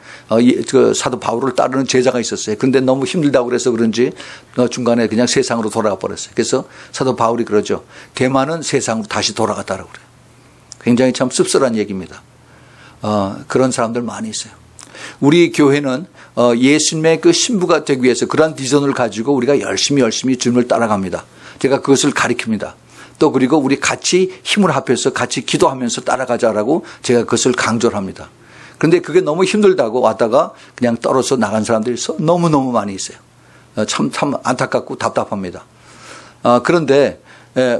Speaker 1: 그 사도 바울을 따르는 제자가 있었어요. 그런데 너무 힘들다고 그래서 그런지 중간에 그냥 세상으로 돌아가 버렸어요. 그래서 사도 바울이 그러죠. 데마는 세상으로 다시 돌아갔다라고 그래요. 굉장히 참 씁쓸한 얘기입니다. 그런 사람들 많이 있어요. 우리 교회는 예수님의 그 신부가 되기 위해서 그러한 비전을 가지고 우리가 열심히 주님을 따라갑니다. 제가 그것을 가르칩니다. 또 그리고 우리 같이 힘을 합해서 같이 기도하면서 따라가자라고 제가 그것을 강조를 합니다. 그런데 그게 너무 힘들다고 왔다가 그냥 떨어져 나간 사람들이 너무너무 많이 있어요. 참 안타깝고 답답합니다. 그런데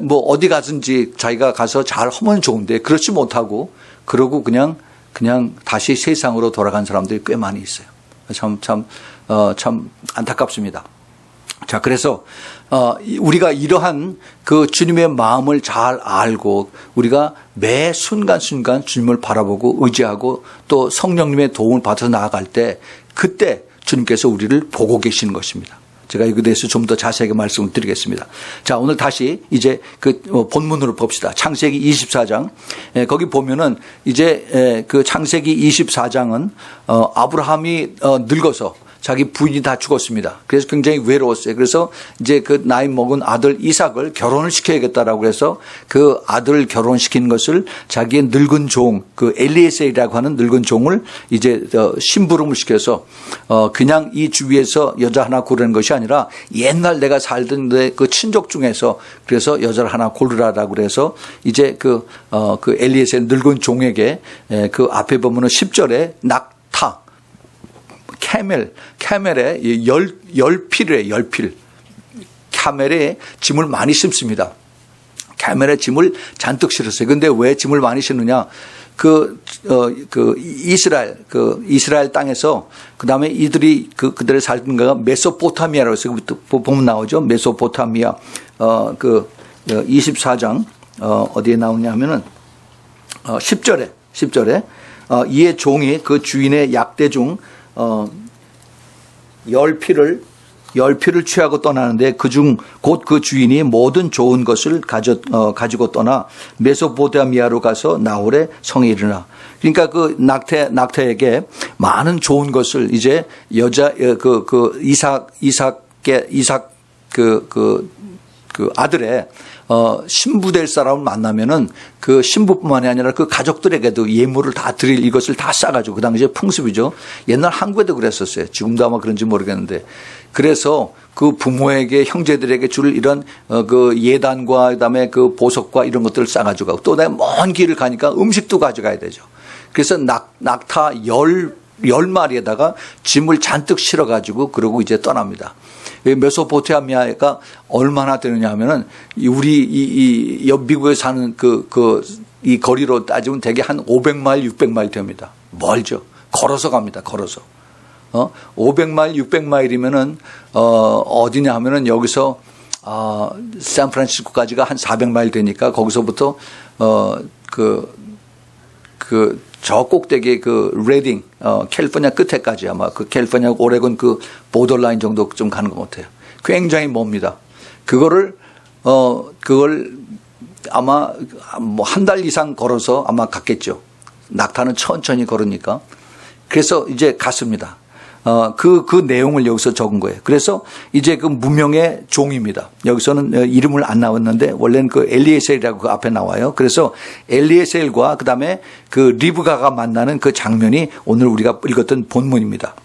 Speaker 1: 뭐 어디 가든지 자기가 가서 잘 하면 좋은데 그렇지 못하고 그러고 그냥 다시 세상으로 돌아간 사람들이 꽤 많이 있어요. 참 안타깝습니다. 자, 그래서 우리가 이러한 그 주님의 마음을 잘 알고 우리가 매 순간순간 주님을 바라보고 의지하고 또 성령님의 도움을 받아서 나아갈 때 그때 주님께서 우리를 보고 계시는 것입니다. 제가 이거에 대해서 좀 더 자세하게 말씀을 드리겠습니다. 자, 오늘 다시 이제 그 본문으로 봅시다. 창세기 24장. 거기 보면은 이제 그 창세기 24장은 아브라함이 늙어서 자기 부인이 다 죽었습니다. 그래서 굉장히 외로웠어요. 그래서 이제 그 나이 먹은 아들 이삭을 결혼을 시켜야겠다라고 해서 그 아들을 결혼시키는 것을 자기의 늙은 종, 그 엘리에셀이라고 하는 늙은 종을 이제 심부름을 시켜서 그냥 이 주위에서 여자 하나 고르는 것이 아니라 옛날 내가 살던 그 친족 중에서 그래서 여자를 하나 고르라라고 그래서 이제 그 엘리에셀 늙은 종에게 그 앞에 보면은 10절에 낙타 캐멜에 열필. 캐멜에 짐을 많이 싣습니다. 캐멜에 짐을 잔뜩 실었어요. 근데 왜 짐을 많이 싣느냐? 이스라엘 땅에서 그 다음에 이들이 그들의 살던 거가 메소포타미아라고 해서 보면 나오죠. 메소포타미아, 24장, 어디에 나오냐면은, 10절에, 이의 종이 그 주인의 약대 중 열필을 취하고 떠나는데 그중 곧 그 주인이 모든 좋은 것을 가지고 떠나 메소포타미아로 가서 나홀의 성에 이르나. 그러니까 그 낙태에게 많은 좋은 것을 이제 이삭 아들의 신부될 사람을 만나면은 그 신부뿐만이 아니라 그 가족들에게도 예물을 다 드릴 이것을 다 싸가지고 그 당시에 풍습이죠. 옛날 한국에도 그랬었어요. 지금도 아마 그런지 모르겠는데. 그래서 그 부모에게 형제들에게 줄 이런 그 예단과 그다음에 그 보석과 이런 것들을 싸가지고 가고 또 내가 먼 길을 가니까 음식도 가져가야 되죠. 그래서 낙타 10마리에다가 짐을 잔뜩 실어가지고 그러고 이제 떠납니다. 메소포타미아가 얼마나 되느냐 하면은 우리 미국에 사는 이 거리로 따지면 대개 한 500마일, 600마일 됩니다. 멀죠. 걸어서 갑니다. 걸어서. 500마일, 600마일이면은 어디냐 하면은 여기서 샌프란시스코까지가 한 400마일 되니까 거기서부터 저 꼭대기 레딩, 캘리포니아 끝에까지 아마 그 캘리포니아 오레곤 그 보더라인 정도 좀 가는 것 같아요. 굉장히 멉니다. 그걸 아마 뭐 한 달 이상 걸어서 아마 갔겠죠. 낙타는 천천히 걸으니까. 그래서 이제 갔습니다. 그 내용을 여기서 적은 거예요. 그래서 이제 그 무명의 종입니다. 여기서는 이름을 안 나왔는데 원래는 그 엘리에셀이라고 그 앞에 나와요. 그래서 엘리에셀과 그 다음에 그 리브가가 만나는 그 장면이 오늘 우리가 읽었던 본문입니다.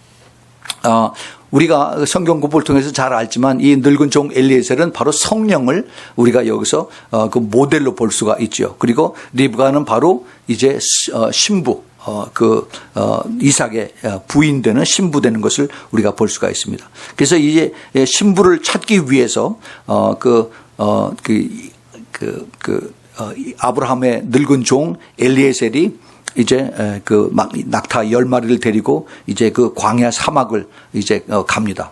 Speaker 1: 우리가 성경 공부를 통해서 잘 알지만 이 늙은 종 엘리에셀은 바로 성령을 우리가 여기서 그 모델로 볼 수가 있죠. 그리고 리브가는 바로 이제 신부, 이삭의 부인 되는 신부 되는 것을 우리가 볼 수가 있습니다. 그래서 이제 신부를 찾기 위해서 아브라함의 늙은 종 엘리에셀이 이제 막 낙타 10마리를 데리고 이제 그 광야 사막을 이제 갑니다.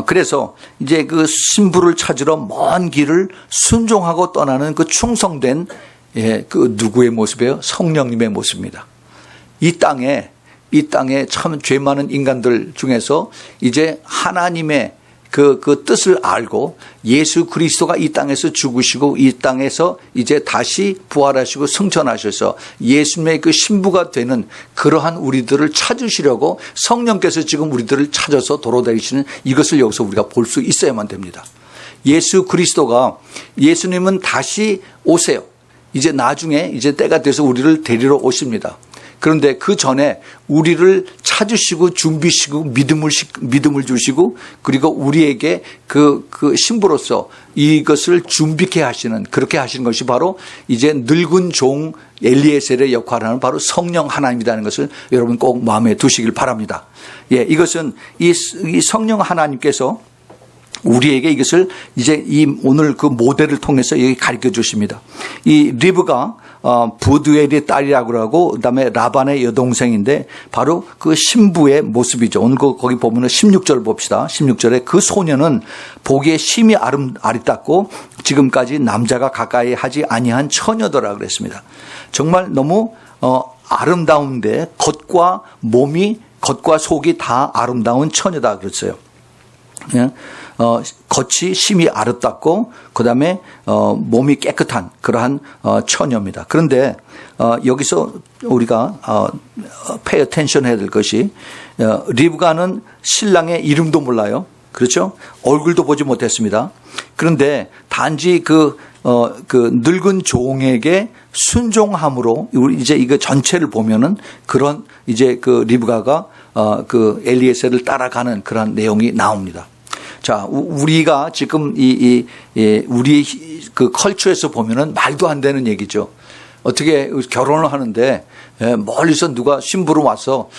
Speaker 1: 그래서 이제 그 신부를 찾으러 먼 길을 순종하고 떠나는 그 충성된 그 누구의 모습이에요? 성령님의 모습입니다. 이 땅에 참 죄 많은 인간들 중에서 이제 하나님의 그 뜻을 알고 예수 그리스도가 이 땅에서 죽으시고 이 땅에서 이제 다시 부활하시고 승천하셔서 예수님의 그 신부가 되는 그러한 우리들을 찾으시려고 성령께서 지금 우리들을 찾아서 돌아다니시는 이것을 여기서 우리가 볼 수 있어야만 됩니다. 예수 그리스도가 예수님은 다시 오세요. 이제 나중에 이제 때가 돼서 우리를 데리러 오십니다. 그런데 그 전에 우리를 찾으시고 준비시고 믿음을 주시고 그리고 우리에게 그 신부로서 이것을 준비케 하시는 그렇게 하시는 것이 바로 이제 늙은 종 엘리에셀의 역할을 하는 바로 성령 하나님이라는 것을 여러분 꼭 마음에 두시길 바랍니다. 예, 이것은 이 성령 하나님께서 우리에게 이것을 이제 오늘 그 모델을 통해서 여기 가르쳐 주십니다. 이 리브가 부두엘의 딸이라고 하고 그다음에 라반의 여동생인데 바로 그 신부의 모습이죠. 오늘 거기 보면은 16절 봅시다. 16절에 그 소녀는 보기에 심히 아리따고 지금까지 남자가 가까이 하지 아니한 처녀더라 그랬습니다. 정말 너무 아름다운데 겉과 속이 다 아름다운 처녀다 그랬어요. 겉이 심히 아름답고 그다음에 몸이 깨끗한 그러한 처녀입니다. 그런데 여기서 우리가 pay attention 해야 될 것이 리브가는 신랑의 이름도 몰라요. 그렇죠? 얼굴도 보지 못했습니다. 그런데 단지 그 늙은 종에게 순종함으로 이제 이거 전체를 보면은 그런 이제 그 리브가가 그 엘리에셀을 따라가는 그런 내용이 나옵니다. 자, 우리가 지금 우리 그 컬처에서 보면은 말도 안 되는 얘기죠. 어떻게 결혼을 하는데 멀리서 누가 신부로 와서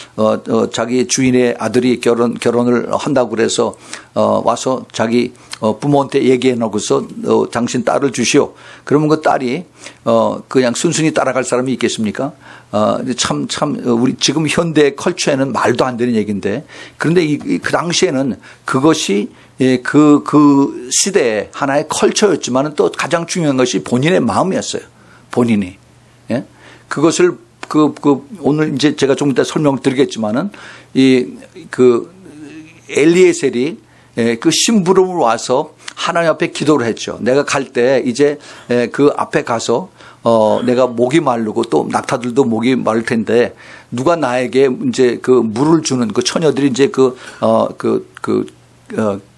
Speaker 1: 자기 주인의 아들이 결혼을 한다고 그래서 와서 자기 부모한테 얘기해 놓고서 당신 딸을 주시오. 그러면 그 딸이 그냥 순순히 따라갈 사람이 있겠습니까? 참 우리 지금 현대 컬처에는 말도 안 되는 얘기인데 그런데 그 당시에는 그것이 그 시대의 하나의 컬처였지만 또 가장 중요한 것이 본인의 마음이었어요. 본인이. 예? 그것을 오늘 이제 제가 좀 이따 설명을 드리겠지만은 그 엘리에셀이 그 심부름을 와서 하나님 앞에 기도를 했죠. 내가 갈 때 이제 그 앞에 가서 내가 목이 마르고 또 낙타들도 목이 마를 텐데 누가 나에게 이제 그 물을 주는 그 처녀들이 이제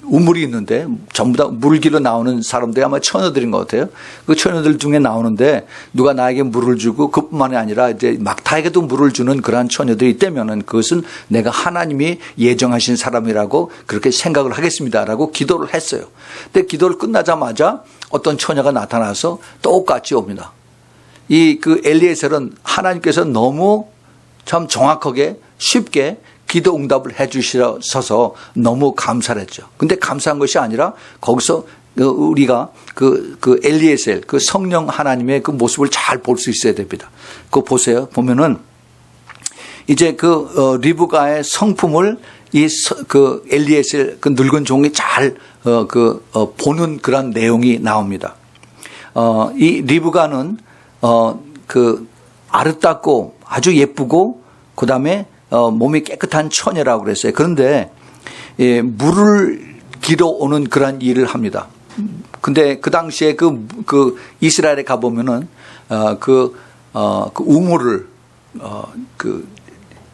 Speaker 1: 우물이 있는데 전부 다 물을 길어 나오는 사람들이 아마 처녀들인 것 같아요. 그 처녀들 중에 나오는데 누가 나에게 물을 주고 그뿐만이 아니라 이제 낙타에게도 물을 주는 그러한 처녀들이 있다면은 그것은 내가 하나님이 예정하신 사람이라고 그렇게 생각을 하겠습니다라고 기도를 했어요. 근데 기도를 끝나자마자 어떤 처녀가 나타나서 똑같이 옵니다. 그 엘리에셀은 하나님께서 너무 참 정확하게 쉽게 기도 응답을 해 주셔서 너무 감사를 했죠. 근데 감사한 것이 아니라 거기서 우리가 그 엘리에셀, 그 성령 하나님의 그 모습을 잘 볼 수 있어야 됩니다. 그거 보세요. 보면은 이제 그 리브가의 성품을 그 엘리에셀, 그 늙은 종이 잘 보는 그런 내용이 나옵니다. 이 리브가는 그 아름답고 아주 예쁘고 그 다음에 몸이 깨끗한 처녀라고 그랬어요. 그런데 물을 길어 오는 그런 일을 합니다. 근데 그 당시에 그 이스라엘에 가보면은 그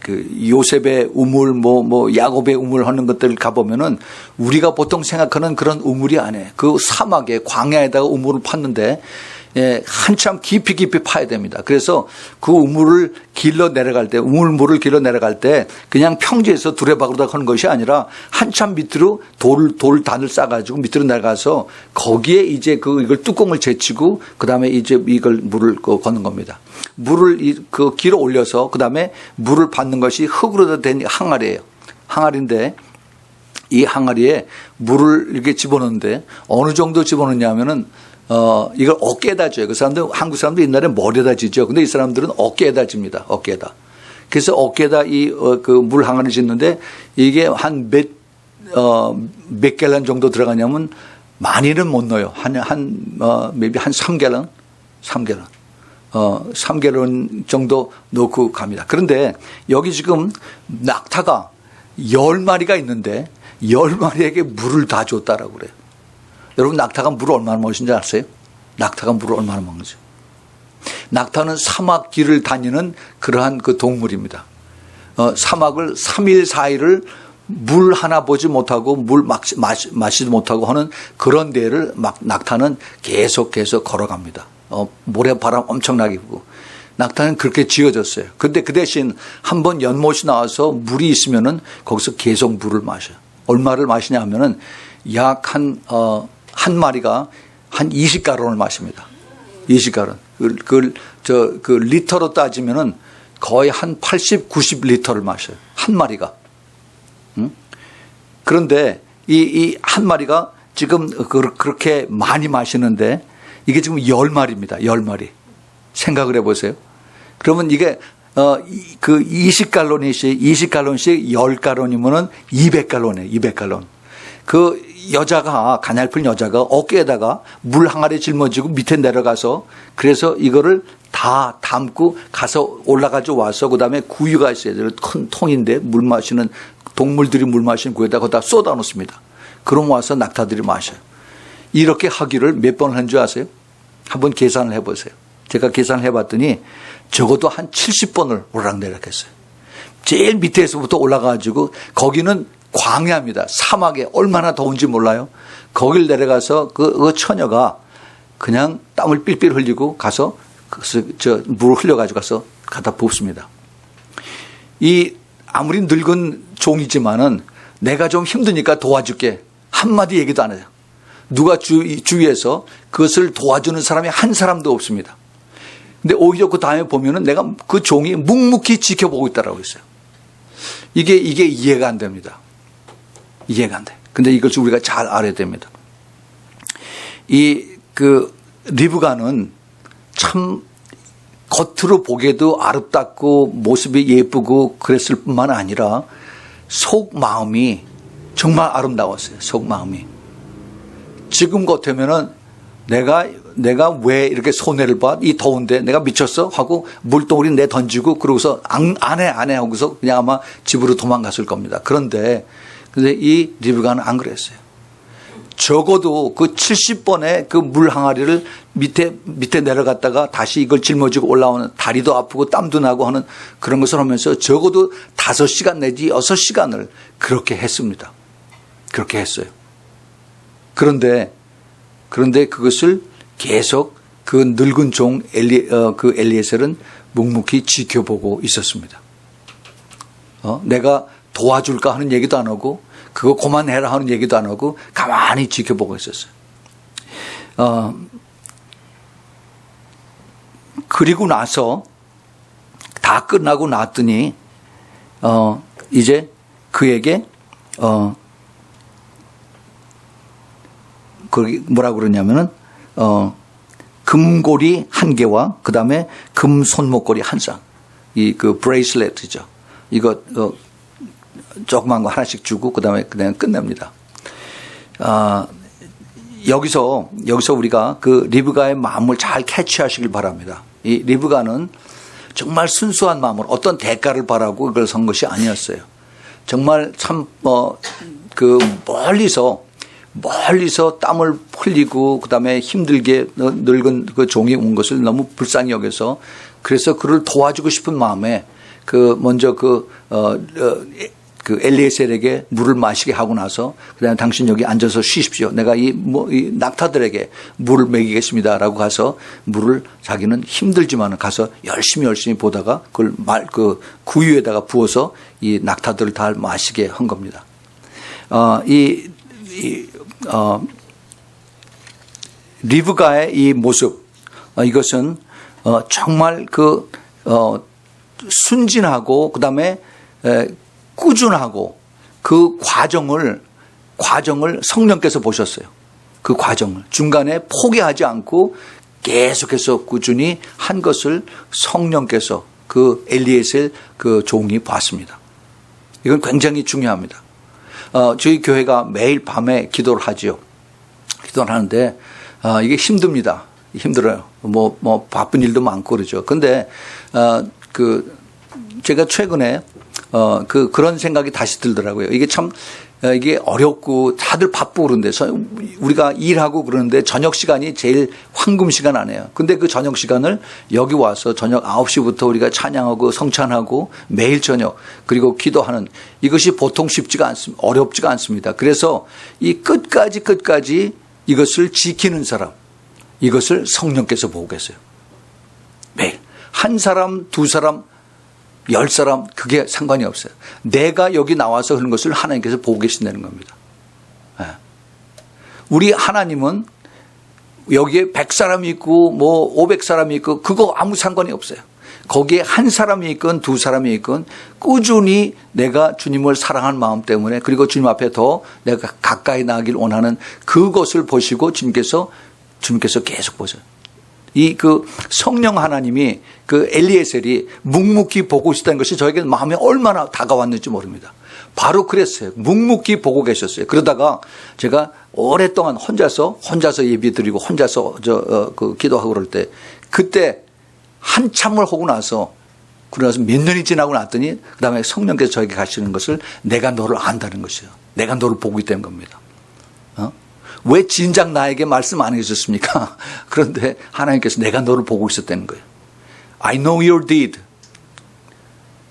Speaker 1: 요셉의 우물, 야곱의 우물 하는 것들 가보면은 우리가 보통 생각하는 그런 우물이 아니에요. 그 사막에, 광야에다가 우물을 팠는데, 예, 한참 깊이 파야 됩니다. 그래서 그 우물을 길러 내려갈 때, 우물물을 길러 내려갈 때 그냥 평지에서 두레박으로 하는 것이 아니라 한참 밑으로 돌단을 싸가지고 밑으로 내려가서 거기에 이제 이걸 뚜껑을 제치고 그 다음에 이제 이걸 물을 거는 겁니다. 물을 길어 올려서 그 다음에 물을 받는 것이 흙으로 된 항아리예요. 항아리인데 이 항아리에 물을 이렇게 집어넣는데 어느 정도 집어넣냐면은 이걸 어깨에다 져요. 한국 사람들 옛날에 머리에다 지죠. 근데 이 사람들은 어깨에다 집니다. 어깨에다. 그래서 어깨에다 물 항아리 짓는데 이게 몇 갤런 정도 들어가냐면 많이는 못 넣어요. maybe 한 3갤런? 3갤런 정도 넣고 갑니다. 그런데 여기 지금 낙타가 10마리가 있는데 10마리에게 물을 다 줬다라고 그래요. 여러분 낙타가 물을 얼마나 먹는지 아세요? 낙타가 물을 얼마나 먹는지. 낙타는 사막 길을 다니는 그러한 그 동물입니다. 사막을 3일 4일을 물 하나 보지 못하고 물 마시지 못하고 하는 그런 데를 낙타는 계속 걸어갑니다. 모래바람 엄청나게 불고. 낙타는 그렇게 지어졌어요. 근데 그 대신 한번 연못이 나와서 물이 있으면은 거기서 계속 물을 마셔요. 얼마를 마시냐 하면은 약 한 마리가 한 20가론을 마십니다. 20가론. 그 리터로 따지면은 거의 한 80, 90리터를 마셔요. 한 마리가. 그런데 이 한 마리가 지금 그렇게 많이 마시는데 이게 지금 10마리입니다. 10마리. 생각을 해보세요. 그러면 이게 그 20갈론씩 10갈론이면은 200갈론이에요. 200갈론. 그 여자가 가냘픈 여자가 어깨에다가 물 항아리 짊어지고 밑에 내려가서 그래서 이거를 다 담고 가서 올라가지고 와서 그다음에 구유가 있어요. 큰 통인데 물 마시는 동물들이 물 마시는 구에다 거기다 쏟아 놓습니다. 그럼 와서 낙타들이 마셔요. 이렇게 하기를 몇 번 한 줄 아세요? 한번 계산을 해보세요. 제가 계산을 해봤더니 적어도 한 70번을 오르락내리락했어요. 제일 밑에서부터 올라가가지고 거기는 광야입니다. 사막에 얼마나 더운지 몰라요. 거길 내려가서 그 처녀가 그냥 땀을 삘삘 흘리고 가서 물을 흘려가지고 가서 갖다 붓습니다. 아무리 늙은 종이지만은 내가 좀 힘드니까 도와줄게. 한마디 얘기도 안 해요. 누가 주위에서 그것을 도와주는 사람이 한 사람도 없습니다. 근데 오히려 그 다음에 보면은 내가 그 종이 묵묵히 지켜보고 있다라고 했어요. 이게 이해가 안 됩니다. 이해가 안 돼. 근데 이것을 우리가 잘 알아야 됩니다. 리브가는 참 겉으로 보기에도 아름답고 모습이 예쁘고 그랬을 뿐만 아니라 속 마음이 정말 아름다웠어요. 속 마음이. 지금 같으면은 내가 왜 이렇게 손해를 봐? 이 더운데 내가 미쳤어? 하고 물동어리 내 던지고 그러고서 안 해 하고서 그냥 아마 집으로 도망갔을 겁니다. 그런데 이 리브가는 안 그랬어요. 적어도 그 70번의 그 물 항아리를 밑에 내려갔다가 다시 이걸 짊어지고 올라오는 다리도 아프고 땀도 나고 하는 그런 것을 하면서 적어도 5시간 내지 6시간을 그렇게 했습니다. 그렇게 했어요. 그런데 그것을 계속 그 늙은 종 엘리에셀은 묵묵히 지켜보고 있었습니다. 내가 도와줄까 하는 얘기도 안 하고 그거 그만해라 하는 얘기도 안 하고 가만히 지켜보고 있었어요. 그리고 나서 다 끝나고 났더니 이제 그에게 뭐라고 그러냐면은 금고리 1개와 그다음에 금 손목고리 1쌍. 그 브레이슬렛이죠. 이거 조그만 거 하나씩 주고 그다음에 그냥 끝냅니다. 여기서 우리가 그 리브가의 마음을 잘 캐치하시길 바랍니다. 이 리브가는 정말 순수한 마음으로 어떤 대가를 바라고 그걸 선 것이 아니었어요. 정말 참 멀리서 땀을 흘리고 그다음에 힘들게 늙은 그 종이 온 것을 너무 불쌍히 여겨서 그래서 그를 도와주고 싶은 마음에 먼저 엘리에셀에게 물을 마시게 하고 나서 그다음에 당신 여기 앉아서 쉬십시오. 내가 이 낙타들에게 물을 먹이겠습니다라고 가서 물을 자기는 힘들지만 가서 열심히 보다가 그걸 구유에다가 부어서 이 낙타들을 다 마시게 한 겁니다. 리브가의 이 모습, 이것은 정말 순진하고 그다음에 꾸준하고 그 과정을 성령께서 보셨어요. 그 과정을 중간에 포기하지 않고 계속해서 꾸준히 한 것을 성령께서 그 엘리에셀 그 종이 봤습니다. 이건 굉장히 중요합니다. 저희 교회가 매일 밤에 기도를 하지요. 기도를 하는데 이게 힘듭니다. 힘들어요. 뭐 바쁜 일도 많고 그러죠. 근데 제가 최근에 그런 생각이 다시 들더라고요. 이게 참 이게 어렵고 다들 바쁘고 그런데 우리가 일하고 그러는데 저녁 시간이 제일 황금 시간 아니에요. 근데 그 저녁 시간을 여기 와서 저녁 9시부터 우리가 찬양하고 성찬하고 매일 저녁 그리고 기도하는 이것이 보통 쉽지가 않습니다. 어렵지가 않습니다. 그래서 이 끝까지 이것을 지키는 사람, 이것을 성령께서 보고 계세요. 매일 한 사람, 두 사람, 10사람 그게 상관이 없어요. 내가 여기 나와서 하는 것을 하나님께서 보고 계신다는 겁니다. 우리 하나님은 여기에 100사람이 있고 뭐 500사람이 있고 그거 아무 상관이 없어요. 거기에 한 사람이 있건 두 사람이 있건 꾸준히 내가 주님을 사랑하는 마음 때문에 그리고 주님 앞에 더 내가 가까이 나가길 원하는 그것을 보시고 주님께서 계속 보세요. 성령 하나님이 엘리에셀이 묵묵히 보고 있었다는 것이 저에게 마음에 얼마나 다가왔는지 모릅니다. 바로 그랬어요. 묵묵히 보고 계셨어요. 그러다가 제가 오랫동안 혼자서 예배 드리고 혼자서 기도하고 그럴 때 그때 한참을 하고 나서 그러나서 몇 년이 지나고 났더니 그 다음에 성령께서 저에게 가시는 것을 내가 너를 안다는 것이에요. 내가 너를 보고 있다는 겁니다. 왜 진작 나에게 말씀 안 해주셨습니까? 그런데 하나님께서 내가 너를 보고 있었다는 거예요. I know your deed.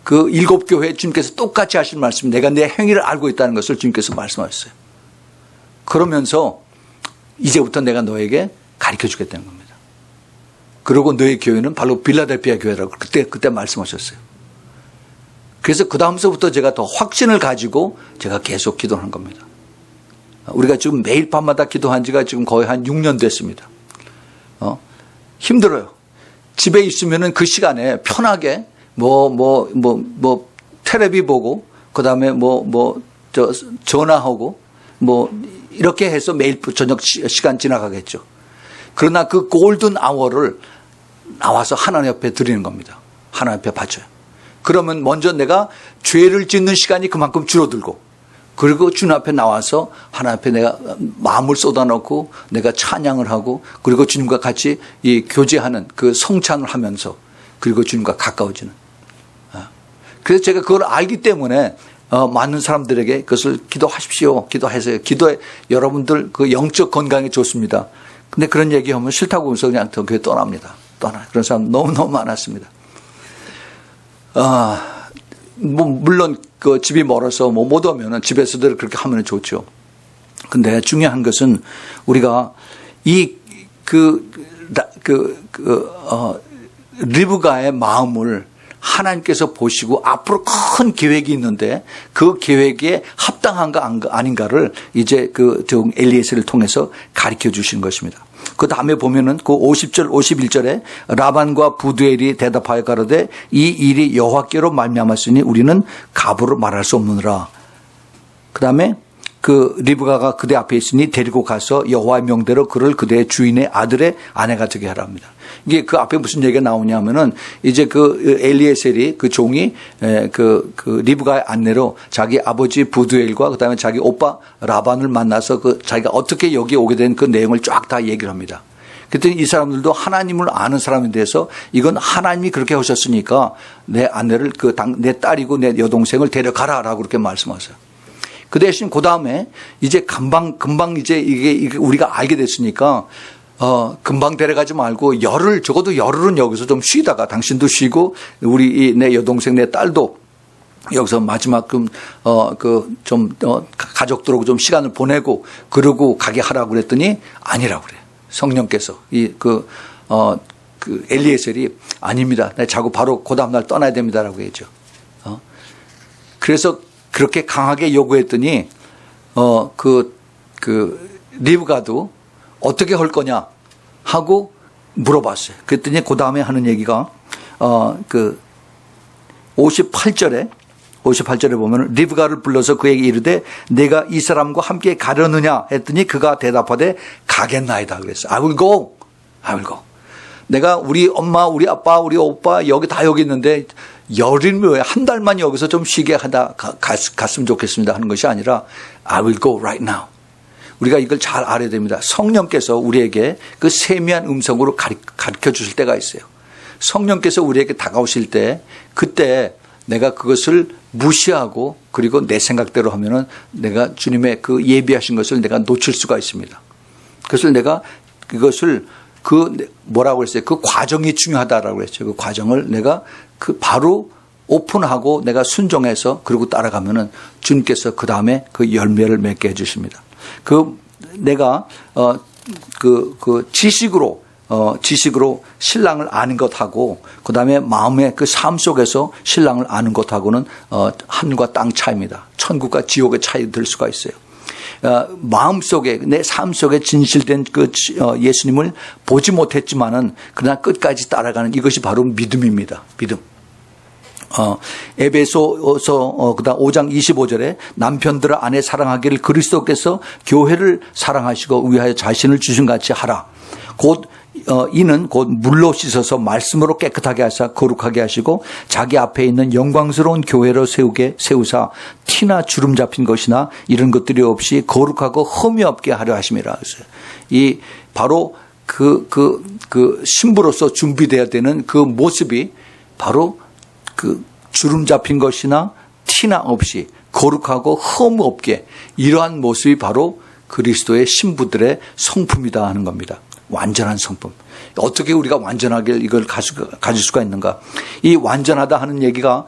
Speaker 1: 그 7교회 주님께서 똑같이 하신 말씀, 내가 내 행위를 알고 있다는 것을 주님께서 말씀하셨어요. 그러면서 이제부터 내가 너에게 가르쳐 주겠다는 겁니다. 그리고 너의 교회는 바로 빌라델피아 교회라고 그때 말씀하셨어요. 그래서 그 다음서부터 제가 더 확신을 가지고 제가 계속 기도하는 겁니다. 우리가 지금 매일 밤마다 기도한 지가 지금 거의 한 6년 됐습니다. 힘들어요. 집에 있으면은 그 시간에 편하게 텔레비 보고 그다음에 전화하고 이렇게 해서 매일 저녁 시간 지나가겠죠. 그러나 그 골든 아워를 나와서 하나님 앞에 드리는 겁니다. 하나님 앞에 바쳐요. 그러면 먼저 내가 죄를 짓는 시간이 그만큼 줄어들고 그리고 주님 앞에 나와서 하나님 앞에 내가 마음을 쏟아놓고 내가 찬양을 하고 그리고 주님과 같이 이 교제하는 그 성찬을 하면서 그리고 주님과 가까워지는. 그래서 제가 그걸 알기 때문에 많은 사람들에게 그것을 기도하십시오. 기도하세요. 기도에 여러분들 그 영적 건강에 좋습니다. 근데 그런 얘기하면 싫다고 하면서 그냥 교회 떠납니다. 그런 사람 너무너무 많았습니다. 물론 그 집이 멀어서 못 오면은 집에서도 그렇게 하면 좋죠. 근데 중요한 것은 우리가 리브가의 마음을 하나님께서 보시고 앞으로 큰 계획이 있는데 그 계획에 합당한가 아닌가를 이제 엘리에셀을 통해서 가르쳐 주신 것입니다. 그 다음에 보면은 그 50절 51절에 라반과 부두엘이 대답하여 가로되 이 일이 여호와께로 말미암았으니 우리는 가부로 말할 수 없느니라. 그 다음에 리브가가 그대 앞에 있으니 데리고 가서 여호와의 명대로 그를 그대의 주인의 아들의 아내가 되게 하라 합니다. 이게 그 앞에 무슨 얘기가 나오냐면은 이제 엘리에셀이 그 종이 리브가의 안내로 자기 아버지 부두엘과 그다음에 자기 오빠 라반을 만나서 자기가 어떻게 여기 오게 된 그 내용을 쫙 다 얘기를 합니다. 그랬더니 이 사람들도 하나님을 아는 사람에 대해서 이건 하나님이 그렇게 하셨으니까 내 아내를 내 딸이고 내 여동생을 데려가라라고 그렇게 말씀하세요. 그 대신 그 다음에 이제 금방 이제 이게 우리가 알게 됐으니까 금방 데려가지 말고 적어도 열흘은 여기서 좀 쉬다가 당신도 쉬고 우리 내 여동생 내 딸도 여기서 마지막 가족들하고 좀 시간을 보내고 그러고 가게 하라고 그랬더니 아니라고 그래요. 성령께서 엘리에셀이 아닙니다. 나 자고 바로 그 다음날 떠나야 됩니다라고 했죠. 그래서 그렇게 강하게 요구했더니 리브가도 어떻게 할 거냐 하고 물어봤어요. 그랬더니 그 다음에 하는 얘기가 58절에 보면 리브가를 불러서 그에게 이르되 내가 이 사람과 함께 가려느냐 했더니 그가 대답하되 가겠나이다 그랬어요. I will go. I will go. 내가 우리 엄마, 우리 아빠, 우리 오빠 여기 있는데 열흘 한 달만 여기서 좀 쉬게 하다 갔으면 좋겠습니다 하는 것이 아니라 I will go right now. 우리가 이걸 잘 알아야 됩니다. 성령께서 우리에게 그 세미한 음성으로 가르쳐 주실 때가 있어요. 성령께서 우리에게 다가오실 때 그때 내가 그것을 무시하고 그리고 내 생각대로 하면은 내가 주님의 그 예비하신 것을 내가 놓칠 수가 있습니다. 그것을 내가 뭐라고 했어요? 그 과정이 중요하다라고 했죠. 그 과정을 내가 바로 오픈하고 내가 순종해서 그리고 따라가면은 주님께서 그 다음에 그 열매를 맺게 해주십니다. 내가 지식으로 신랑을 아는 것하고 그 다음에 마음의 그 삶 속에서 신랑을 아는 것하고는 하늘과 땅 차이입니다. 천국과 지옥의 차이 들 수가 있어요. 마음속에 내 삶 속에 진실된 예수님을 보지 못했지만은 그러나 끝까지 따라가는 이것이 바로 믿음입니다. 믿음. 에베소서 그다음 5장 25절에 남편들아 아내 사랑하기를 그리스도께서 교회를 사랑하시고 위하여 자신을 주신 같이 하라. 이는 곧 물로 씻어서 말씀으로 깨끗하게 하사 거룩하게 하시고 자기 앞에 있는 영광스러운 교회로 세우사 티나 주름 잡힌 것이나 이런 것들이 없이 거룩하고 흠이 없게 하려 하심이라. 이 바로 신부로서 준비되어야 되는 그 모습이 바로 주름 잡힌 것이나 티나 없이 거룩하고 흠 없게 이러한 모습이 바로 그리스도의 신부들의 성품이다 하는 겁니다. 완전한 성품. 어떻게 우리가 완전하게 이걸 가질 수가 있는가? 이 완전하다 하는 얘기가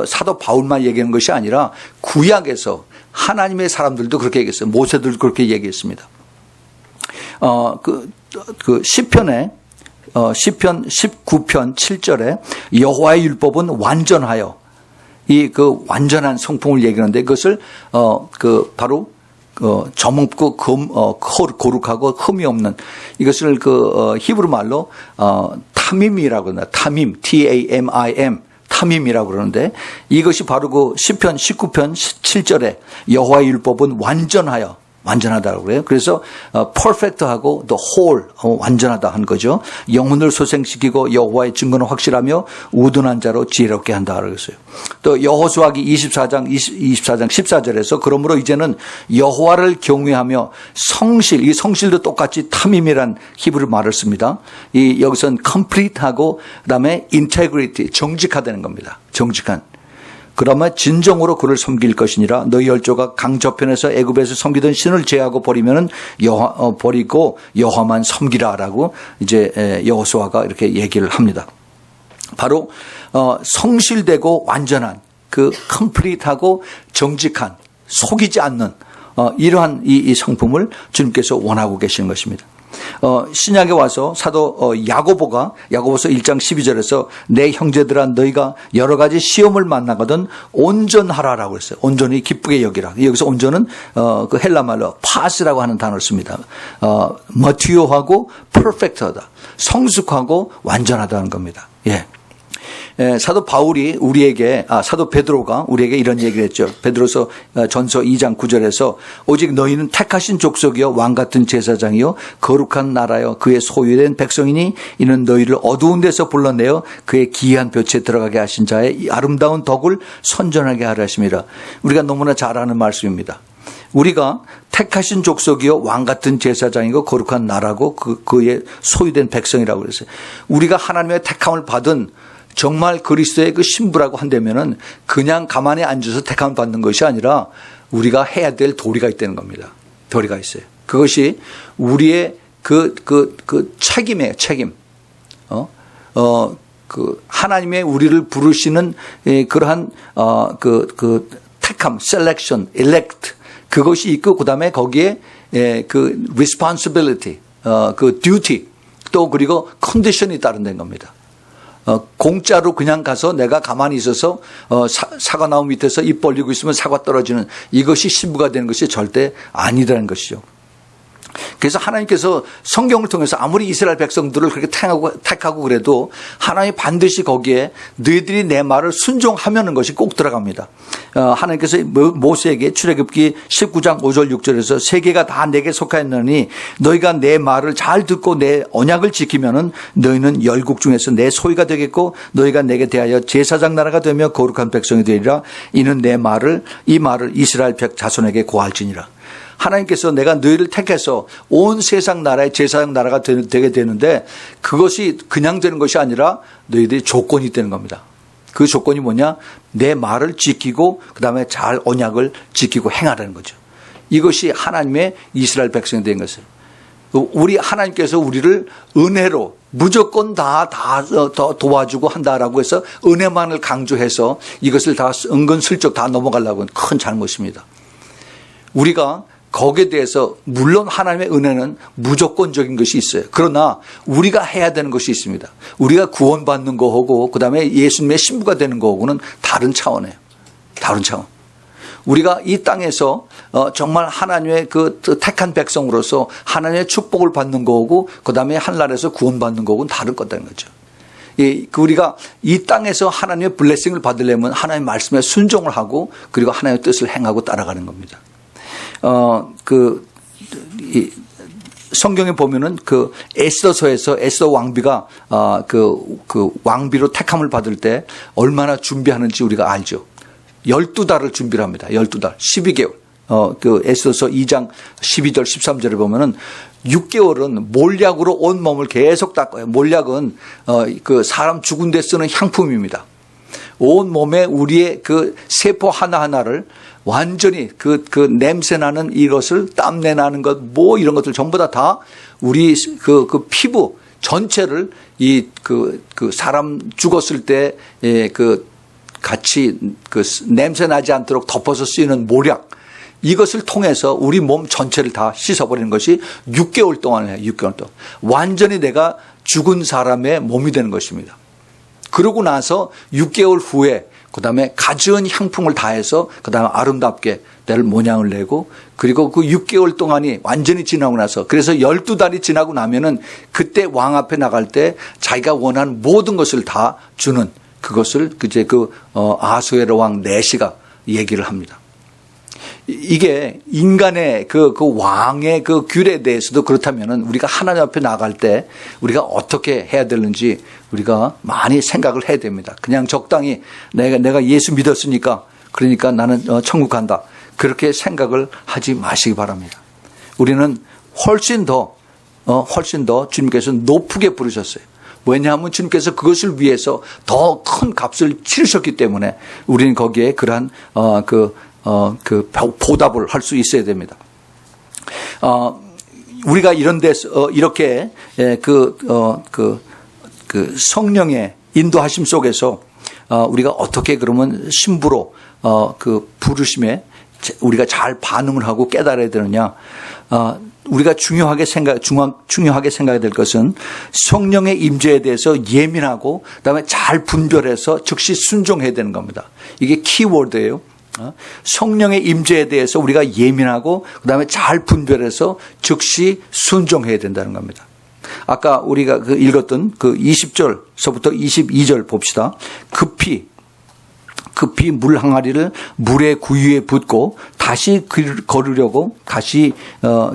Speaker 1: 사도 바울만 얘기하는 것이 아니라 구약에서 하나님의 사람들도 그렇게 얘기했어요. 모세들도 그렇게 얘기했습니다. 시편 19편 7절에 여호와의 율법은 완전하여 완전한 성품을 얘기하는데 그것을 바로 점없고 거룩하고 흠이 없는 이것을 히브리 말로 타밈이라고 합니다. 타밈, T-A-M-I-M, 타밈이라고 그러는데 이것이 바로 시편 19편 7절에 여호와의 율법은 완전하다고 그래요. 그래서 perfect하고 the whole 완전하다 한 거죠. 영혼을 소생시키고 여호와의 증거는 확실하며 우둔한 자로 지혜롭게 한다 그랬어요. 또 여호수아기 24장 14절에서 그러므로 이제는 여호와를 경외하며 이 성실도 똑같이 탐임이란 히브리 말을 씁니다. 여기서는 complete하고 그다음에 integrity 정직하다는 겁니다. 정직한. 그러면 진정으로 그를 섬길 것이니라. 너희 열조가 강 저편에서 애굽에서 섬기던 신을 제하고 버리면은 버리고 여호와만 섬기라라고 이제 여호수아가 이렇게 얘기를 합니다. 바로 성실되고 완전한 컴플리트하고 정직한 속이지 않는 이러한 이 성품을 주님께서 원하고 계시는 것입니다. 신약에 와서 사도 야고보서 1장 12절에서 내 형제들아 너희가 여러 가지 시험을 만나거든 온전하라라고 했어요. 온전히 기쁘게 여기라. 여기서 온전은 헬라 말로 파스라고 하는 단어를 씁니다. 머티오하고 퍼펙트하다. 성숙하고 완전하다는 겁니다. 예. 사도 베드로가 우리에게 이런 얘기를 했죠. 베드로서 전서 2장 9절에서 오직 너희는 택하신 족속이요 왕같은 제사장이요 거룩한 나라요 그의 소유된 백성이니 이는 너희를 어두운 데서 불러내어 그의 기이한 볕에 들어가게 하신 자의 이 아름다운 덕을 선전하게 하려 하심이라. 우리가 너무나 잘 아는 말씀입니다. 우리가 택하신 족속이요 왕같은 제사장이고 거룩한 나라고 그의 소유된 백성이라고 그랬어요. 우리가 하나님의 택함을 받은 정말 그리스도의 그 신부라고 한다면은 그냥 가만히 앉아서 택함을 받는 것이 아니라 우리가 해야 될 도리가 있다는 겁니다. 도리가 있어요. 그것이 우리의 그 책임이에요, 책임. 하나님의 우리를 부르시는 그러한, 택함, selection, elect. 그것이 있고, 그 다음에 거기에 그 responsibility, 그 duty, 또 그리고 condition이 따른다는 겁니다. 공짜로 그냥 가서 내가 가만히 있어서 사과나무 밑에서 입 벌리고 있으면 사과 떨어지는 이것이 신부가 되는 것이 절대 아니라는 것이죠. 그래서 하나님께서 성경을 통해서 아무리 이스라엘 백성들을 그렇게 택하고 그래도 하나님이 반드시 거기에 너희들이 내 말을 순종하면 것이 꼭 들어갑니다. 하나님께서 모세에게 출애굽기 19장 5절 6절에서 세계가 다 내게 속하였느니 너희가 내 말을 잘 듣고 내 언약을 지키면은 너희는 열국 중에서 내 소유가 되겠고 너희가 내게 대하여 제사장 나라가 되며 거룩한 백성이 되리라. 이는 이 말을 이스라엘 자손에게 고할지니라. 하나님께서 내가 너희를 택해서 온 세상 나라의 제사장 나라가 되게 되는데 그것이 그냥 되는 것이 아니라 너희들이 조건이 되는 겁니다. 그 조건이 뭐냐? 내 말을 지키고 그다음에 잘 언약을 지키고 행하라는 거죠. 이것이 하나님의 이스라엘 백성이 된 것이에요. 우리 하나님께서 우리를 은혜로 무조건 다 도와주고 한다라고 해서 은혜만을 강조해서 이것을 다 은근슬쩍 다 넘어가려고 하는 큰 잘못입니다. 우리가 거기에 대해서 물론 하나님의 은혜는 무조건적인 것이 있어요. 그러나 우리가 해야 되는 것이 있습니다. 우리가 구원받는 거하고 그다음에 예수님의 신부가 되는 거하고는 다른 차원이에요. 다른 차원. 우리가 이 땅에서 정말 하나님의 그 택한 백성으로서 하나님의 축복을 받는 거하고 그다음에 하늘나라에서 구원받는 거하고는 다른 거다는 거죠. 우리가 이 땅에서 하나님의 블레싱을 받으려면 하나님의 말씀에 순종을 하고 그리고 하나님의 뜻을 행하고 따라가는 겁니다. 성경에 보면은 그 에스더서에서 에스더 왕비가 그 왕비로 택함을 받을 때 얼마나 준비하는지 우리가 알죠. 12달을 준비를 합니다. 12달, 12개월. 그 에스더서 2장 12절 13절에 보면은 6개월은 몰약으로 온 몸을 계속 닦아요. 몰약은 그 사람 죽은 데 쓰는 향품입니다. 온 몸에 우리의 그 세포 하나하나를 완전히 그 냄새 나는 이것을 땀내 나는 것 뭐 이런 것들 전부 다 우리 그 피부 전체를 그 사람 죽었을 때 같이 그 냄새 나지 않도록 덮어서 쓰이는 모략 이것을 통해서 우리 몸 전체를 다 씻어버리는 것이 6개월 동안 해요. 6개월 동안. 완전히 내가 죽은 사람의 몸이 되는 것입니다. 그러고 나서 6개월 후에 그 다음에 가지은 향품을 다해서 그 다음에 아름답게 내 모양을 내고 그리고 그 6개월 동안이 완전히 지나고 나서 그래서 12달이 지나고 나면은 그때 왕 앞에 나갈 때 자기가 원하는 모든 것을 다 주는 그것을 이제 아수에로 왕 네시가 얘기를 합니다. 이게 인간의 그 왕의 그 귤에 대해서도 그렇다면은 우리가 하나님 앞에 나갈 때 우리가 어떻게 해야 되는지 우리가 많이 생각을 해야 됩니다. 그냥 적당히 내가 예수 믿었으니까 그러니까 나는 천국 간다. 그렇게 생각을 하지 마시기 바랍니다. 우리는 훨씬 더 주님께서 높게 부르셨어요. 왜냐하면 주님께서 그것을 위해서 더 큰 값을 치르셨기 때문에 우리는 거기에 그러한 보답을 할 수 있어야 됩니다. 우리가 이런 데서 이렇게 성령의 인도하심 속에서 우리가 어떻게 그러면 신부로 그 부르심에 우리가 잘 반응을 하고 깨달아야 되느냐? 우리가 중요하게 생각해야 될 것은 성령의 임재에 대해서 예민하고 그다음에 잘 분별해서 즉시 순종해야 되는 겁니다. 이게 키워드예요. 성령의 임재에 대해서 우리가 예민하고 그다음에 잘 분별해서 즉시 순종해야 된다는 겁니다. 아까 우리가 읽었던 그 20절서부터 22절 봅시다. 급히 물 항아리를 물의 구유에 붓고 다시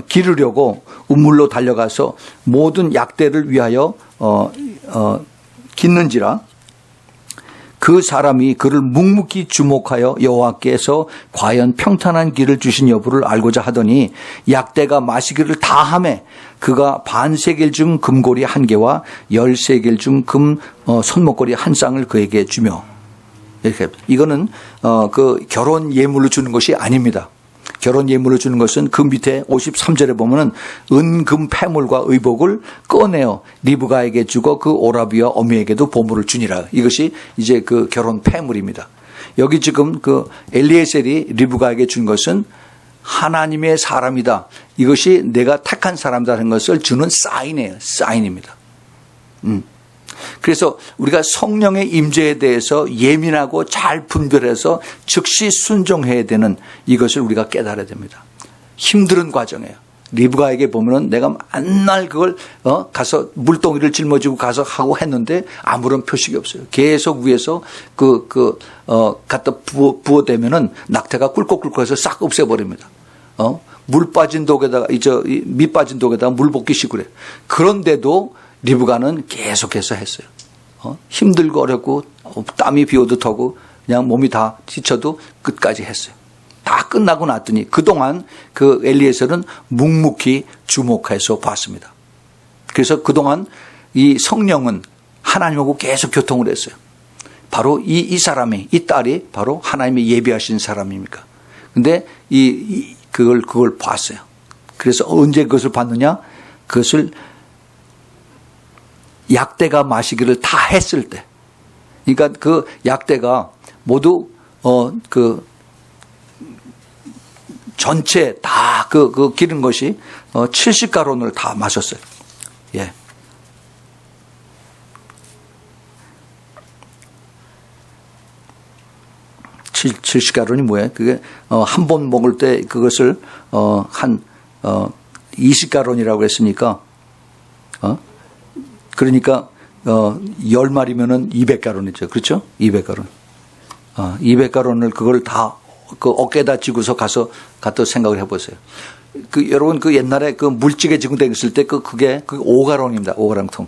Speaker 1: 기르려고 우물로 달려가서 모든 약대를 위하여 깃는지라. 그 사람이 그를 묵묵히 주목하여 여호와께서 과연 평탄한 길을 주신 여부를 알고자 하더니 약대가 마시기를 다하매 그가 반세겔 중 금고리 1개와 10세겔 중 금 손목걸이 1쌍을 그에게 주며 이렇게 이거는 그 결혼 예물로 주는 것이 아닙니다. 결혼 예물을 주는 것은 그 밑에 53절에 보면은 은금 패물과 의복을 꺼내어 리브가에게 주고 그 오라비와 어미에게도 보물을 주니라. 이것이 이제 그 결혼 패물입니다. 여기 지금 그 엘리에셀이 리브가에게 준 것은 하나님의 사람이다. 이것이 내가 택한 사람이라는 것을 주는 사인이에요. 사인입니다. 그래서 우리가 성령의 임재에 대해서 예민하고 잘 분별해서 즉시 순종해야 되는 이것을 우리가 깨달아야 됩니다. 힘든 과정이에요. 리브가에게 보면은 내가 맨날 그걸 가서 물동이를 짊어지고 가서 하고 했는데 아무런 표식이 없어요. 계속 위에서 갖다 부어대면은 낙태가 꿀꺽꿀꺽해서 싹 없애버립니다. 물 빠진 독에다가 밑 빠진 독에다가 물 붓기식 그래. 그런데도 리브가는 계속해서 했어요. 힘들고 어렵고 땀이 비오듯 하고 그냥 몸이 다 지쳐도 끝까지 했어요. 다 끝나고 났더니 그동안 그 엘리에셀은 묵묵히 주목해서 봤습니다. 그래서 그동안 이 성령은 하나님하고 계속 교통을 했어요. 바로 이 사람이, 이 딸이 바로 하나님이 예비하신 사람입니까? 근데 그걸 봤어요. 그래서 언제 그것을 봤느냐? 그것을 약대가 마시기를 다 했을 때. 그러니까 그 약대가 모두 전체 다 기른 것이 70가론을 다 마셨어요. 예. 칠 70가론이 뭐예요? 그게 한 번 먹을 때 그것을 한 20가론이라고 했으니까 그러니까 10마리면은 200가론이죠. 그렇죠? 200가론. 200가론을 그걸 다 그 어깨에다 쥐고서 가서 생각을 해보세요. 여러분 옛날에 물찌개 지고 다녔을 때 그게 5가론입니다. 5가랑통.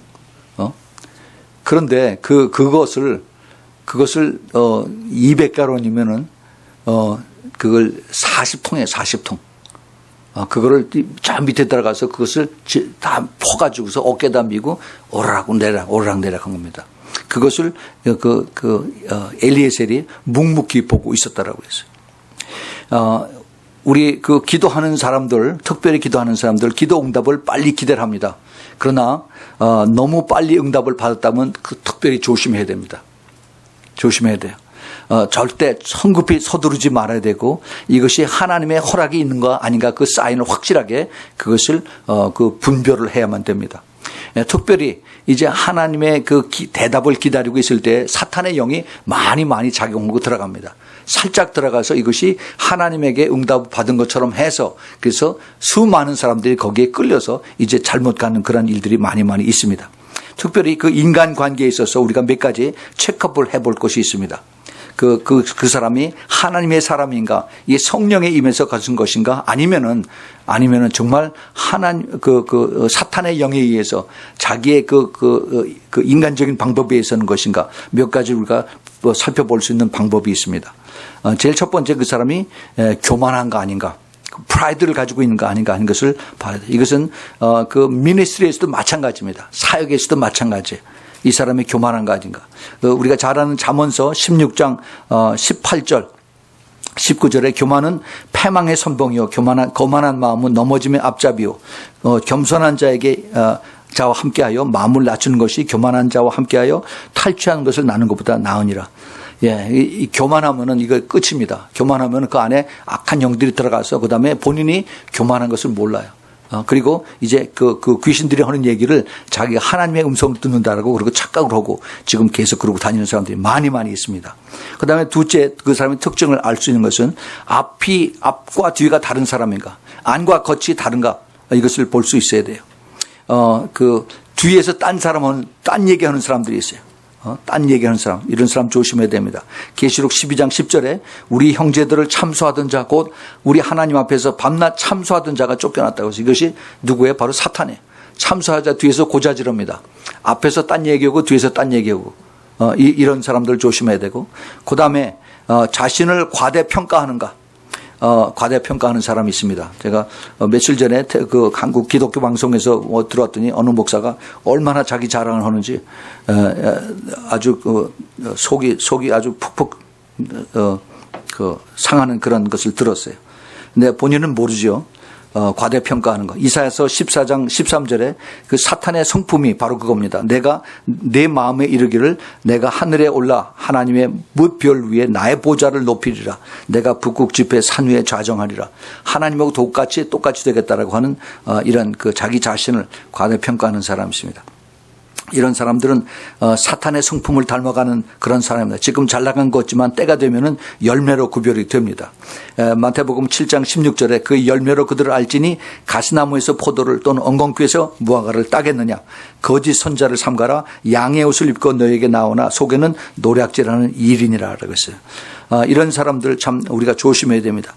Speaker 1: 그런데 그것을 200가론이면은 그걸 40통이에요. 40통. 그거를 저 밑에 들어가서 그것을 다 퍼가지고서 어깨에다 미고 오르락내락 한 겁니다. 그것을 엘리에셀이 묵묵히 보고 있었다라고 했어요. 우리 기도하는 사람들, 특별히 기도하는 사람들, 기도 응답을 빨리 기대를 합니다. 그러나, 너무 빨리 응답을 받았다면 특별히 조심해야 됩니다. 조심해야 돼요. 절대 성급히 서두르지 말아야 되고 이것이 하나님의 허락이 있는가 아닌가 그 사인을 확실하게 그것을 분별을 해야만 됩니다. 특별히 이제 하나님의 대답을 기다리고 있을 때 사탄의 영이 많이 작용하고 들어갑니다. 살짝 들어가서 이것이 하나님에게 응답을 받은 것처럼 해서 그래서 수많은 사람들이 거기에 끌려서 이제 잘못 가는 그런 일들이 많이 있습니다. 특별히 인간 관계에 있어서 우리가 몇 가지 체크업을 해볼 것이 있습니다. 그 사람이 하나님의 사람인가, 이 성령에 임해서 가진 것인가, 아니면은 정말 사탄의 영에 의해서 자기의 인간적인 방법에 의해서는 것인가, 몇 가지 우리가 살펴볼 수 있는 방법이 있습니다. 제일 첫 번째 그 사람이 교만한가 아닌가, 프라이드를 가지고 있는가 아닌가 하는 것을 봐야 돼요. 이것은 미니스트리에서도 마찬가지입니다. 사역에서도 마찬가지예요. 이 사람이 교만한가 아닌가. 우리가 잘 아는 잠언서 16장 18절 19절에 교만은 패망의 선봉이요 거만한 마음은 넘어짐의 앞잡이요 겸손한 자와 함께하여 마음을 낮추는 것이 교만한 자와 함께하여 탈취하는 것을 나누는 것보다 나으니라. 예, 이 교만하면은 이거 끝입니다. 교만하면은 그 안에 악한 영들이 들어가서 그 다음에 본인이 교만한 것을 몰라요. 그리고 이제 그 귀신들이 하는 얘기를 자기가 하나님의 음성을 듣는다라고 그러고 착각을 하고 지금 계속 그러고 다니는 사람들이 많이 있습니다. 그 다음에 둘째 그 사람의 특징을 알 수 있는 것은 앞과 뒤가 다른 사람인가, 안과 겉이 다른가 이것을 볼 수 있어야 돼요. 뒤에서 딴 얘기하는 사람들이 있어요. 딴 얘기하는 사람, 이런 사람 조심해야 됩니다. 계시록 12장 10절에 우리 형제들을 참소하던 자, 곧 우리 하나님 앞에서 밤낮 참소하던 자가 쫓겨났다고 해서 이것이 누구예요? 바로 사탄이에요. 참소하자 뒤에서 고자지릅니다. 앞에서 딴 얘기하고 뒤에서 딴 얘기하고 이런 사람들 조심해야 되고, 그 다음에 자신을 과대평가하는가. 과대평가하는 사람이 있습니다. 제가 며칠 전에 한국 기독교 방송에서 들어왔더니 어느 목사가 얼마나 자기 자랑을 하는지 아주 속이 아주 푹푹 상하는 그런 것을 들었어요. 근데 본인은 모르죠. 과대평가하는 거. 이사야서 14장 13절에 그 사탄의 성품이 바로 그겁니다. 내가 내 마음에 이르기를 내가 하늘에 올라 하나님의 무별 위에 나의 보좌를 높이리라. 내가 북극 지폐 산 위에 좌정하리라. 하나님하고 똑같이 되겠다라고 하는 이런 그 자기 자신을 과대평가하는 사람이십니다. 이런 사람들은 사탄의 성품을 닮아가는 그런 사람입니다. 지금 잘 나간 것 같지만 때가 되면은 열매로 구별이 됩니다. 마태복음 7장 16절에 그 열매로 그들을 알지니 가시나무에서 포도를 또는 엉겅퀴에서 무화과를 따겠느냐. 거짓 선자를 삼가라. 양의 옷을 입고 너에게 나오나 속에는 노략질하는 일인이라고 했어요. 이런 사람들 참 우리가 조심해야 됩니다.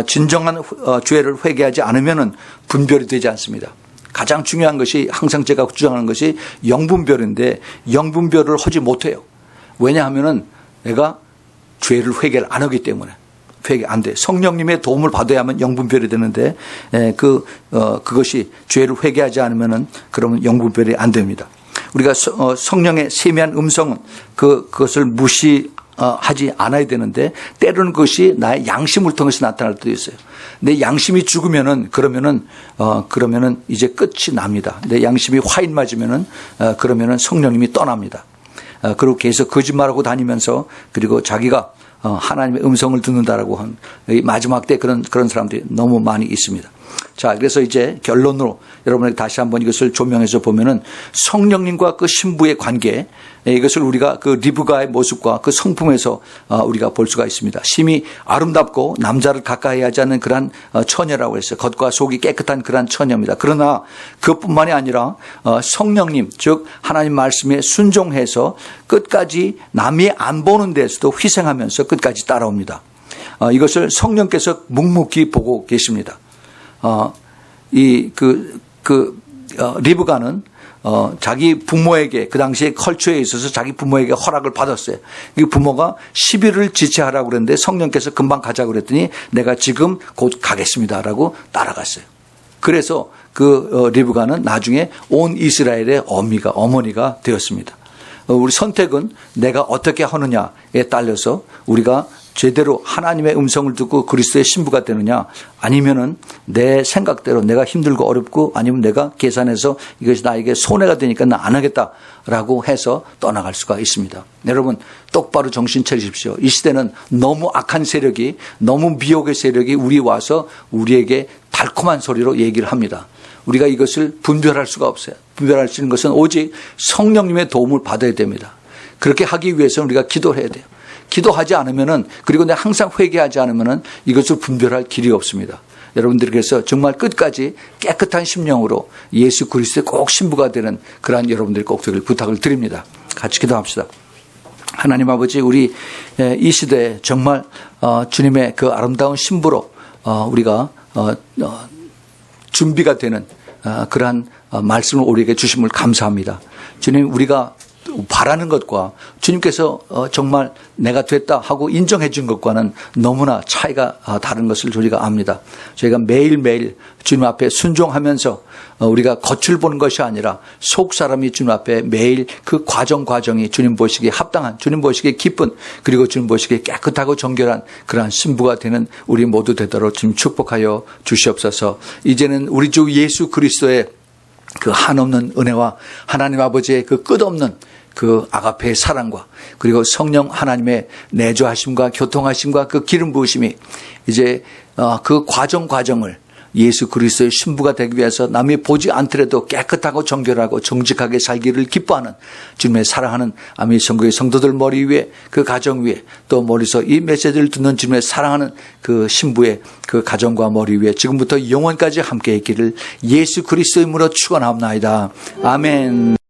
Speaker 1: 진정한 죄를 회개하지 않으면은 분별이 되지 않습니다. 가장 중요한 것이 항상 제가 주장하는 것이 영분별인데 영분별을 하지 못해요. 왜냐하면은 내가 죄를 회개를 안 하기 때문에 회개 안 돼. 성령님의 도움을 받아야만 영분별이 되는데 그것이 죄를 회개하지 않으면은 그러면 영분별이 안 됩니다. 우리가 성령의 세미한 음성은 그것을 무시하지 않아야 되는데 때로는 그것이 나의 양심을 통해서 나타날 때도 있어요. 내 양심이 죽으면은 그러면은 이제 끝이 납니다. 내 양심이 화인 맞으면은 그러면은 성령님이 떠납니다. 그리고 계속 거짓말하고 다니면서 그리고 자기가 하나님의 음성을 듣는다라고 한 마지막 때 그런 사람들이 너무 많이 있습니다. 자, 그래서 이제 결론으로 여러분에게 다시 한번 이것을 조명해서 보면은 성령님과 그 신부의 관계, 이것을 우리가 그 리브가의 모습과 그 성품에서 우리가 볼 수가 있습니다. 심히 아름답고 남자를 가까이 하지 않는 그러한 처녀라고 했어요. 겉과 속이 깨끗한 그러한 처녀입니다. 그러나 그것뿐만이 아니라 성령님, 즉 하나님 말씀에 순종해서 끝까지 남이 안 보는 데서도 희생하면서 끝까지 따라옵니다. 이것을 성령께서 묵묵히 보고 계십니다. 리브가는 자기 부모에게 그 당시에 컬처에 있어서 자기 부모에게 허락을 받았어요. 이 부모가 10일을 지체하라고 그랬는데 성령께서 금방 가자고 그랬더니 내가 지금 곧 가겠습니다라고 따라갔어요. 그래서 리브가는 나중에 온 이스라엘의 어머니가 되었습니다. 우리 선택은 내가 어떻게 하느냐에 따라서 우리가 제대로 하나님의 음성을 듣고 그리스도의 신부가 되느냐, 아니면은 내 생각대로 내가 힘들고 어렵고 아니면 내가 계산해서 이것이 나에게 손해가 되니까 나 안 하겠다라고 해서 떠나갈 수가 있습니다. 여러분 똑바로 정신 차리십시오. 이 시대는 너무 악한 세력이, 너무 미혹의 세력이 우리 와서 우리에게 달콤한 소리로 얘기를 합니다. 우리가 이것을 분별할 수가 없어요. 분별할 수 있는 것은 오직 성령님의 도움을 받아야 됩니다. 그렇게 하기 위해서는 우리가 기도해야 돼요. 기도하지 않으면은, 그리고 내가 항상 회개하지 않으면은 이것을 분별할 길이 없습니다. 여러분들께서 정말 끝까지 깨끗한 심령으로 예수 그리스도의 꼭 신부가 되는 그러한 여러분들이 꼭 되길 부탁을 드립니다. 같이 기도합시다. 하나님 아버지, 우리 이 시대에 정말 주님의 그 아름다운 신부로 우리가 준비가 되는 그러한 말씀을 우리에게 주심을 감사합니다. 주님, 우리가 바라는 것과 주님께서 정말 내가 됐다 하고 인정해 준 것과는 너무나 차이가 다른 것을 우리가 압니다. 저희가 매일매일 주님 앞에 순종하면서 우리가 겉을 보는 것이 아니라 속 사람이 주님 앞에 매일 그 과정이 주님 보시기에 합당한, 주님 보시기에 기쁜, 그리고 주님 보시기에 깨끗하고 정결한 그러한 신부가 되는 우리 모두 되도록 주님 축복하여 주시옵소서. 이제는 우리 주 예수 그리스도의 그 한없는 은혜와 하나님 아버지의 그 끝없는 그 아가페의 사랑과 그리고 성령 하나님의 내주하심과 교통하심과 그 기름 부으심이 이제 그 과정을 예수 그리스도의 신부가 되기 위해서 남이 보지 않더라도 깨끗하고 정결하고 정직하게 살기를 기뻐하는 주님의 사랑하는 아미 성교의 성도들 머리 위에, 그 가정 위에, 또 머리서 이 메시지를 듣는 주님의 사랑하는 그 신부의 그 가정과 머리 위에 지금부터 영원까지 함께 있기를 예수 그리스도의 이름으로 축원합니다. 아멘.